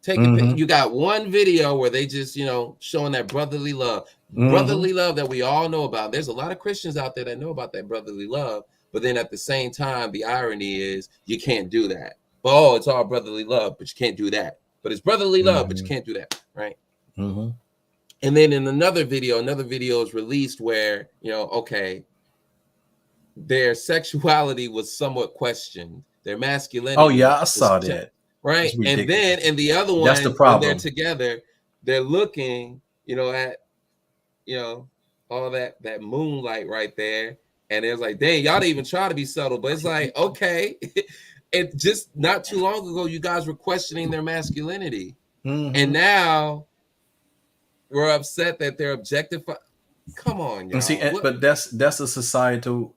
You got one video where they just, you know, showing that brotherly love. Brotherly love that we all know about. There's a lot of Christians out there that know about that brotherly love, but then at the same time, the irony is you can't do that. Oh, it's all brotherly love, but you can't do that. But it's brotherly love, but you can't do that, right? And then in another video is released where, you know, okay, their sexuality was somewhat questioned. Their masculinity. Oh yeah, I saw that. Right. And then in the other one, that's the problem. When they're together, they're looking, you know, at, you know, all that moonlight right there. And it's like, dang, y'all didn't even try to be subtle, but it's like, okay. And just not too long ago, you guys were questioning their masculinity. And now we're upset that they're objectified. Come on, y'all. And see, but that's a societal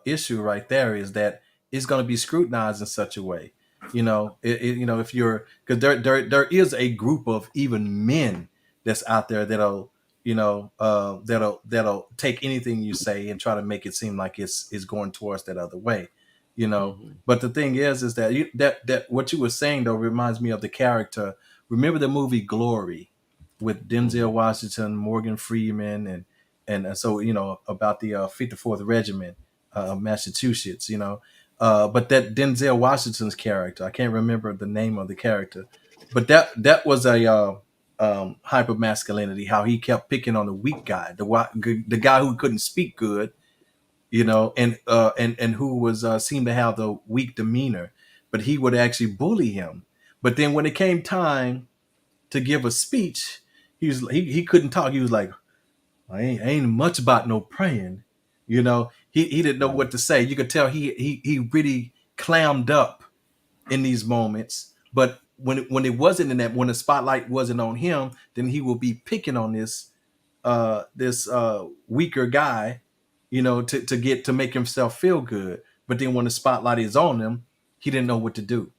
issue right there, is that it's going to be scrutinized in such a way. You know, you know, if you're, because there is a group of even men that's out there that'll, you know, that'll take anything you say and try to make it seem like it's going towards that other way, you know. But the thing is that that what you were saying though reminds me of the character. Remember the movie Glory with Denzel Washington, Morgan Freeman, and so, you know, about the 54th Regiment of Massachusetts, you know. But that Denzel Washington's character, I can't remember the name of the character, but that was a hyper masculinity. How he kept picking on the weak guy, the guy who couldn't speak good, you know, and who was seemed to have the weak demeanor, but he would actually bully him. But then when it came time to give a speech, he couldn't talk. He was like, I ain't much about no praying. You know, he didn't know what to say. You could tell he really clammed up in these moments. But when it wasn't in that, when the spotlight wasn't on him, then he will be picking on this weaker guy, you know, to make himself feel good. But then when the spotlight is on him, he didn't know what to do.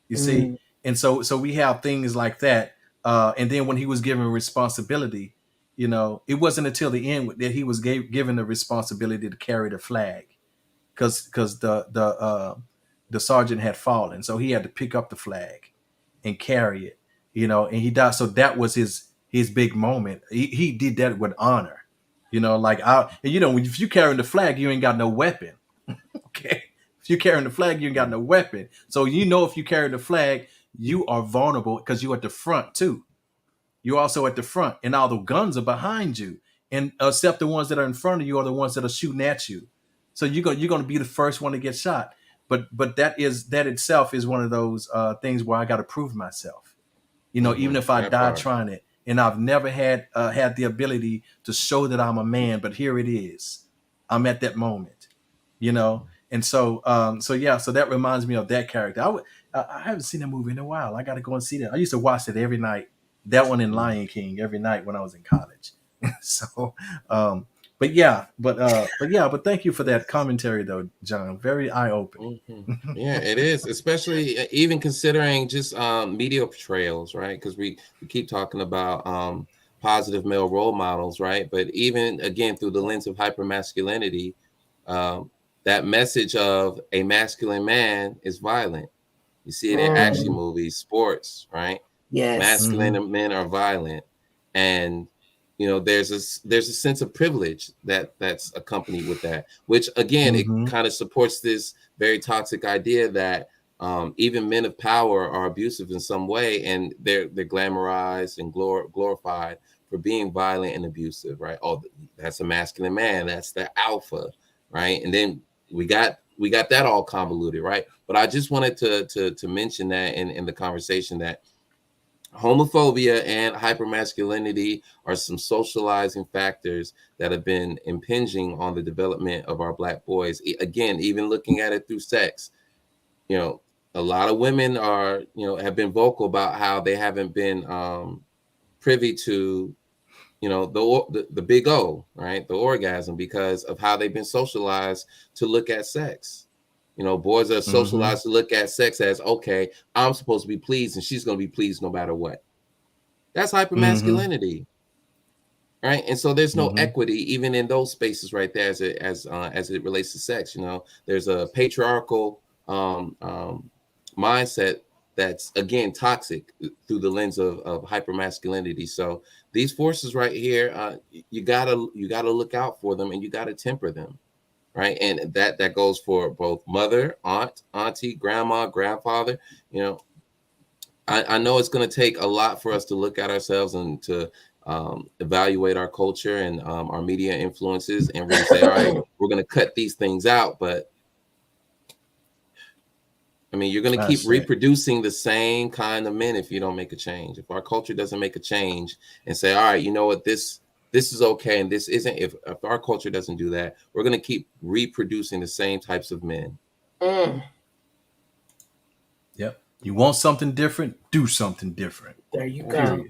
You see, and so we have things like that. And then when he was given responsibility, you know, it wasn't until the end that he was given the responsibility to carry the flag, because the sergeant had fallen, so he had to pick up the flag and carry it, you know, and he died. So that was his big moment. He did that with honor, you know, like and you know, if you carrying the flag, you ain't got no weapon. Okay, if you carrying the flag, you ain't got no weapon. So you know, if you carry the flag, you are vulnerable because you're at the front too. You're also at the front, and all the guns are behind you, and except the ones that are in front of you are the ones that are shooting at you. So you're going to be the first one to get shot. But that itself is one of those things where I got to prove myself. You know, even if I die trying it, and I've never had the ability to show that I'm a man, but here it is. I'm at that moment, you know, and so yeah. So that reminds me of that character. I haven't seen that movie in a while. I got to go and see that. I used to watch it every night. That one in Lion King every night when I was in college. So, but thank you for that commentary, though, John. Very eye opening. Yeah, it is, especially even considering just media portrayals, right? Because we keep talking about positive male role models, right? But even again through the lens of hypermasculinity, that message of a masculine man is violent. You see it in action movies, sports, right? Yes. Masculine men are violent, and there's a sense of privilege that's accompanied with that, which again it kind of supports this very toxic idea that even men of power are abusive in some way, and they're glamorized and glorified for being violent and abusive, right? Oh, that's a masculine man, that's the alpha, right? And then we got that all convoluted, right? But I just wanted to mention that in the conversation that homophobia and hypermasculinity are some socializing factors that have been impinging on the development of our Black boys. Again, even looking at it through sex, a lot of women are, have been vocal about how they haven't been privy to, the big O, right? The orgasm, because of how they've been socialized to look at sex. Boys are socialized to look at sex as, okay, I'm supposed to be pleased and she's going to be pleased no matter what. That's hypermasculinity, right? And so there's no equity even in those spaces right there as it relates to sex. There's a patriarchal mindset that's again toxic through the lens of hypermasculinity. So these forces right here, you gotta look out for them, and you gotta temper them. Right. And that goes for both mother, auntie, grandma, grandfather. I know it's going to take a lot for us to look at ourselves and to evaluate our culture and our media influences and really say, all right, we're going to cut these things out. But I mean, you're going to keep reproducing the same kind of men if you don't make a change. If our culture doesn't make a change and say, all right, you know what, this is okay and this isn't, if our culture doesn't do that, we're going to keep reproducing the same types of men. Yep. You want something different, do something different. There you go.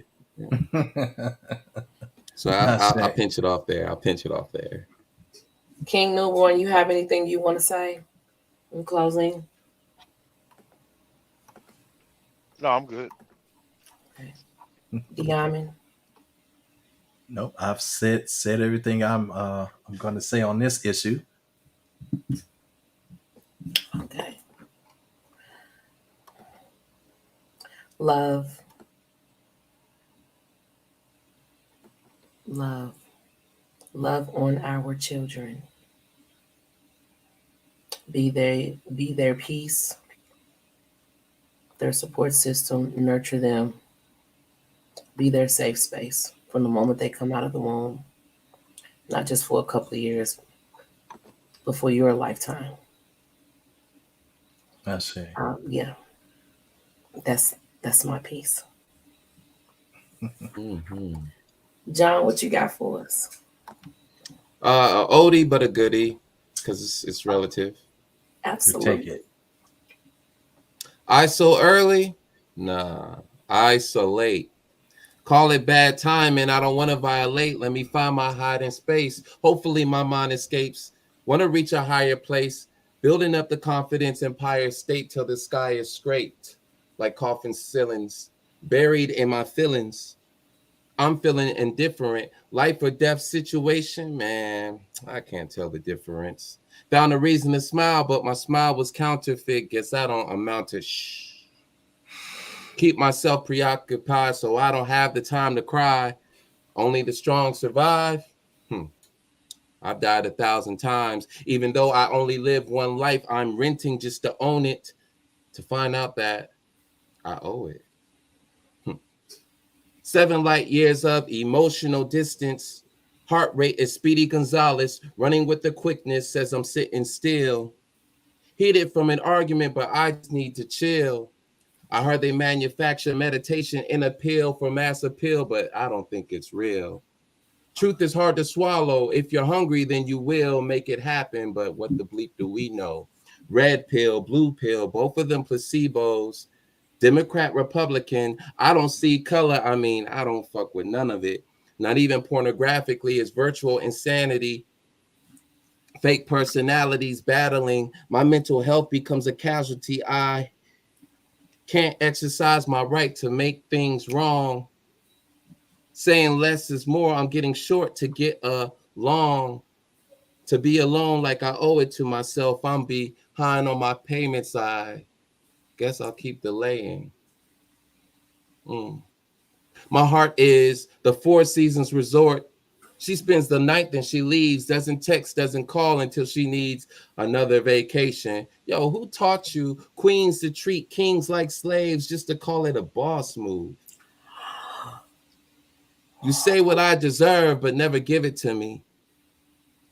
So I'll pinch it off there. King Newborn, you have anything you want to say in closing? No, I'm good. Okay. Diamond? Nope, I've said everything I'm going to say on this issue. Okay. Love on our children. Be their peace, their support system, nurture them. Be their safe space from the moment they come out of the womb, not just for a couple of years, but for your lifetime. I see. Yeah, that's my piece. John, what you got for us? Oldie but a goodie, because it's relative. Absolutely. We take it. I so early? Nah, I so late. Call it bad timing. I don't want to violate. Let me find my hiding space. Hopefully my mind escapes. Want to reach a higher place. Building up the confidence empire state till the sky is scraped. Like coffin ceilings. Buried in my feelings. I'm feeling indifferent. Life or death situation, man, I can't tell the difference. Found a reason to smile, but my smile was counterfeit. Guess I don't amount to shh. Keep myself preoccupied so I don't have the time to cry. Only the strong survive. I've died 1,000 times. Even though I only live one life, I'm renting just to own it. To find out that I owe it. 7 light years of emotional distance. Heart rate is Speedy Gonzalez. Running with the quickness says I'm sitting still. Heated from an argument, but I just need to chill. I heard they manufacture meditation in a pill for mass appeal, but I don't think it's real. Truth is hard to swallow. If you're hungry, then you will make it happen. But what the bleep do we know? Red pill, blue pill, both of them placebos. Democrat, Republican, I don't see color. I mean, I don't fuck with none of it. not even pornographically. It's virtual insanity, fake personalities battling. My mental health becomes a casualty. I can't exercise my right to make things wrong. Saying less is more. I'm getting short to get along. To be alone like I owe it to myself. I'm behind on my payments. I guess I'll keep delaying. My heart is the Four Seasons Resort. She spends the night, then she leaves, doesn't text, doesn't call until she needs another vacation. Yo, who taught you queens to treat kings like slaves just to call it a boss move? You say what I deserve, but never give it to me.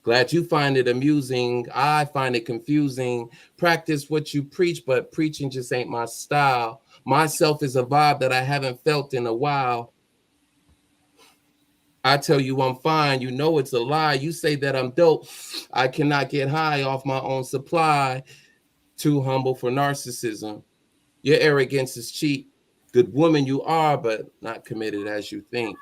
Glad you find it amusing. I find it confusing. Practice what you preach, but preaching just ain't my style. Myself is a vibe that I haven't felt in a while. I tell you I'm fine. You know it's a lie. You say that I'm dope. I cannot get high off my own supply. Too humble for narcissism. Your arrogance is cheap. Good woman you are, but not committed as you think.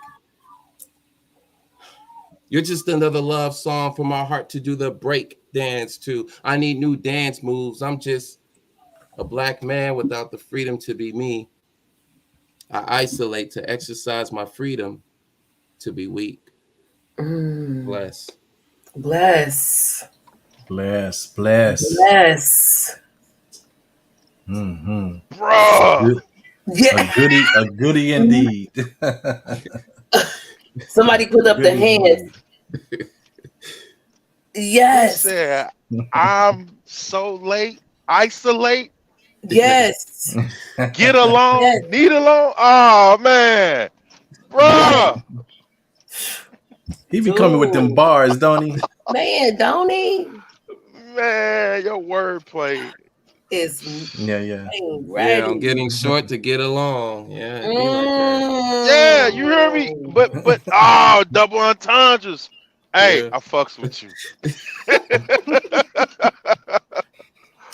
You're just another love song for my heart to do the break dance to. I need new dance moves. I'm just a black man without the freedom to be me. I isolate to exercise my freedom to be weak. Bless. Bless. Bless, bless. Bless. Mm-hmm. Bruh. Yeah. A goodie indeed. Somebody put up the hands. Yes. He said, I'm so late. Isolate. Yes. Get along. Yes. Need alone. Oh, man. Bruh. He be coming with them bars, don't he? Man, don't he? Man, your wordplay. Is Yeah. ready. Yeah, I'm getting short to get along. Yeah, it'd be like that. Yeah, you hear me? But double entendres. Hey, Yeah. I fucks with you.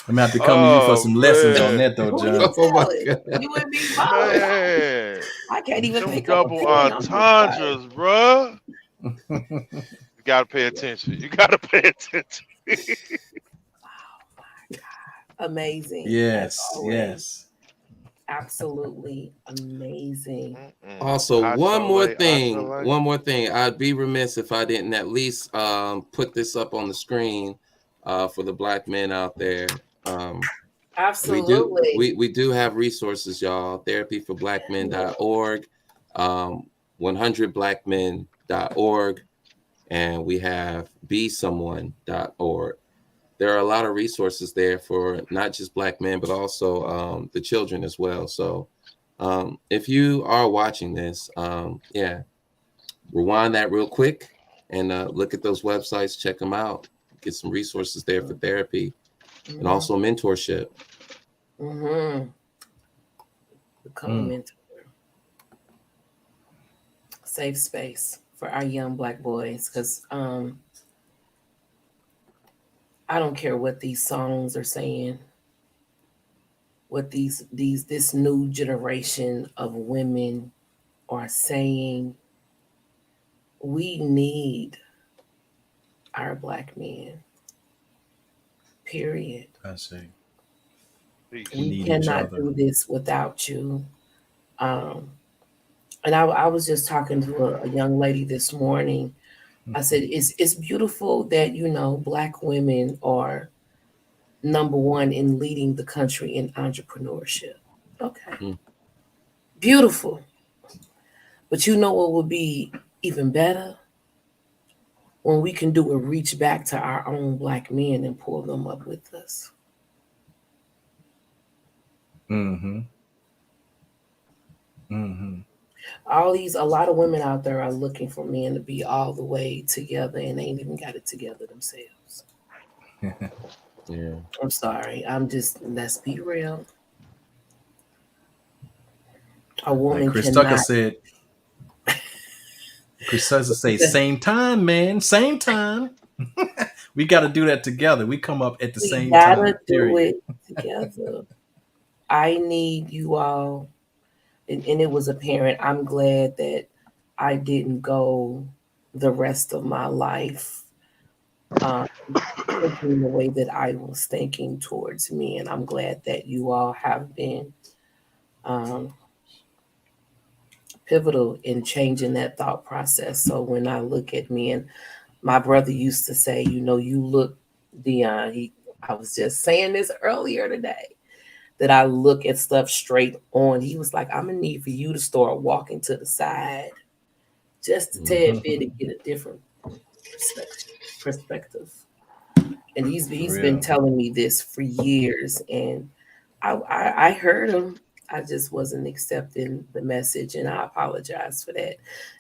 I'm gonna have to come to you for some lessons man. on that though, Who John. you Oh my telling? God. You and me both. Man. I can't even Them pick up a double pen. I'm just like, entendres, bruh. You gotta pay attention. You gotta pay attention. amazing. Yes, as always. yes. Absolutely amazing. Also, I one more isolate. thing. I'd be remiss if I didn't at least put this up on the screen for the black men out there. Absolutely. We do have resources, y'all. Therapyforblackmen.org, 100blackmen.org, and we have besomeone.org. There are a lot of resources there for not just black men, but also the children as well. So if you are watching this, rewind that real quick and look at those websites, check them out, get some resources there for therapy and also mentorship. Become a mentor. Safe space for our young black boys, because I don't care what these songs are saying, what this new generation of women are saying. We need our black men. Period. I see. We cannot do this without you. And I was just talking to a young lady this morning. I said, it's beautiful that, Black women are number one in leading the country in entrepreneurship. Okay. Beautiful. But you know what would be even better? When we can do a reach back to our own black men and pull them up with us. A lot of women out there are looking for men to be all the way together and they ain't even got it together themselves. Yeah. I'm sorry. Let's be real. A woman like Chris cannot. Tucker said. Chris Tucker say, same time, man. Same time. We got to do that together. We come up at the same time. We got to do it together. I need you all. And it was apparent. I'm glad that I didn't go the rest of my life thinking the way that I was thinking towards me. And I'm glad that you all have been um, pivotal in changing that thought process. So when I look at me, and my brother used to say, you know, you look, Dion, I was just saying this earlier today, that I look at stuff straight on. He was like, I'm gonna need for you to start walking to the side just a tad bit and get a different perspective. And he's been telling me this for years, and I heard him. I just wasn't accepting the message, and I apologize for that.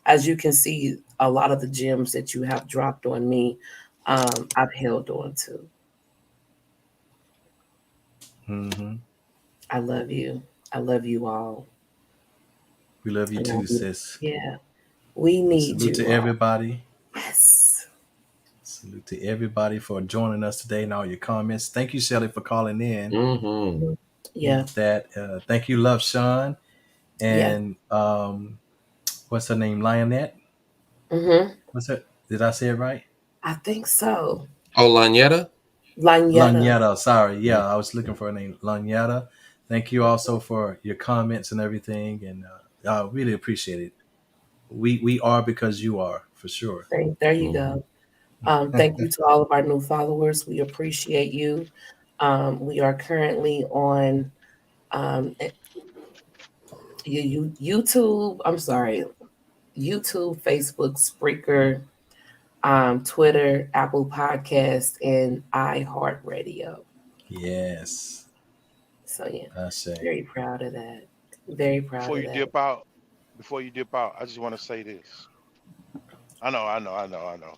As you can see, a lot of the gems that you have dropped on me, I've held on to. Mm-hmm. I love you. I love you all. We love you And too, sis. Yeah, we need Salute you to all. everybody. Yes. Salute to everybody for joining us today and all your comments. Thank you, Shelly, for calling in. Mm-hmm. Yeah. Thank you, Love Sean. Yeah. And what's her name? Lionette? Mm-hmm. What's her? Did I say it right? I think so. Oh, Lanyetta? Lanyetta. Sorry. Yeah, I was looking for her name. Lanyetta. Thank you also for your comments and everything. And I really appreciate it. We are because you are, for sure. There you go. Thank you to all of our new followers. We appreciate you. We are currently on YouTube. I'm sorry, YouTube, Facebook, Spreaker, Twitter, Apple Podcast, and iHeartRadio. Yes. So yeah, I say. very proud of that. Very proud Before of you that. dip out, I just want to say this. I know.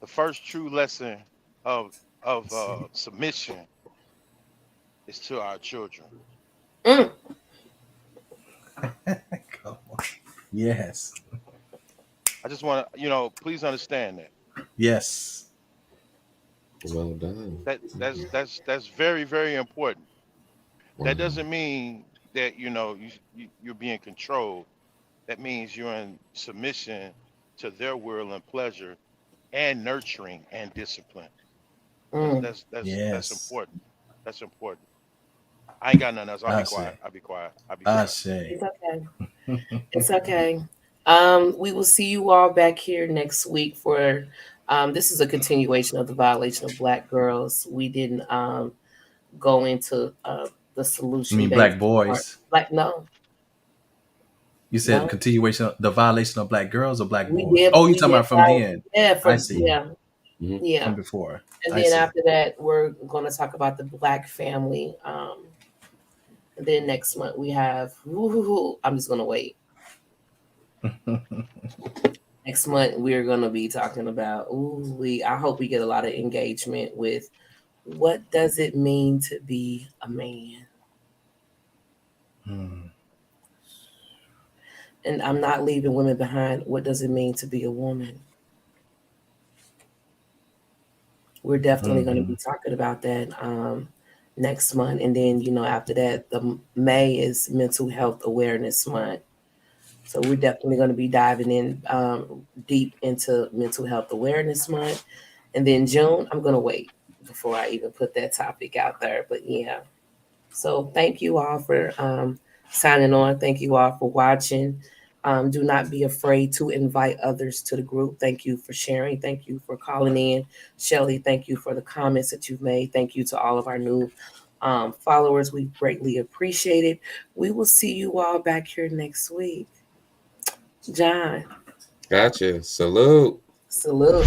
The first true lesson of submission is to our children. Mm. Come on. Yes. I just want to, please understand that. Yes. Well done. That's very, very important. That doesn't mean that you're being controlled. That means you're in submission to their will and pleasure, and nurturing and discipline. Mm. That's important. That's important. I ain't got nothing else. I'll be quiet. I say. It's okay. It's okay. We will see you all back here next week for this is a continuation of the violation of Black girls. We didn't go into the solution. You mean Black boys? No. You said continuation of the violation of Black girls or Black boys? You're talking about from the end. Yeah, I see. Yeah. Mm-hmm. Yeah. From before. And then after that, we're going to talk about the Black family. And then next month we have, I'm just going to wait. Next month we're going to be talking about, I hope we get a lot of engagement with what does it mean to be a man? And I'm not leaving women behind. What does it mean to be a woman? We're definitely going to be talking about that next month. And then, after that, the May is Mental Health Awareness Month. So we're definitely going to be diving in deep into Mental Health Awareness Month. And then June, I'm going to wait before I even put that topic out there. But yeah. So thank you all for signing on. Thank you all for watching. Do not be afraid to invite others to the group. Thank you for sharing. Thank you for calling in. Shelly, thank you for the comments that you've made. Thank you to all of our new followers. We greatly appreciate it. We will see you all back here next week. John. Gotcha. Salute. Salute.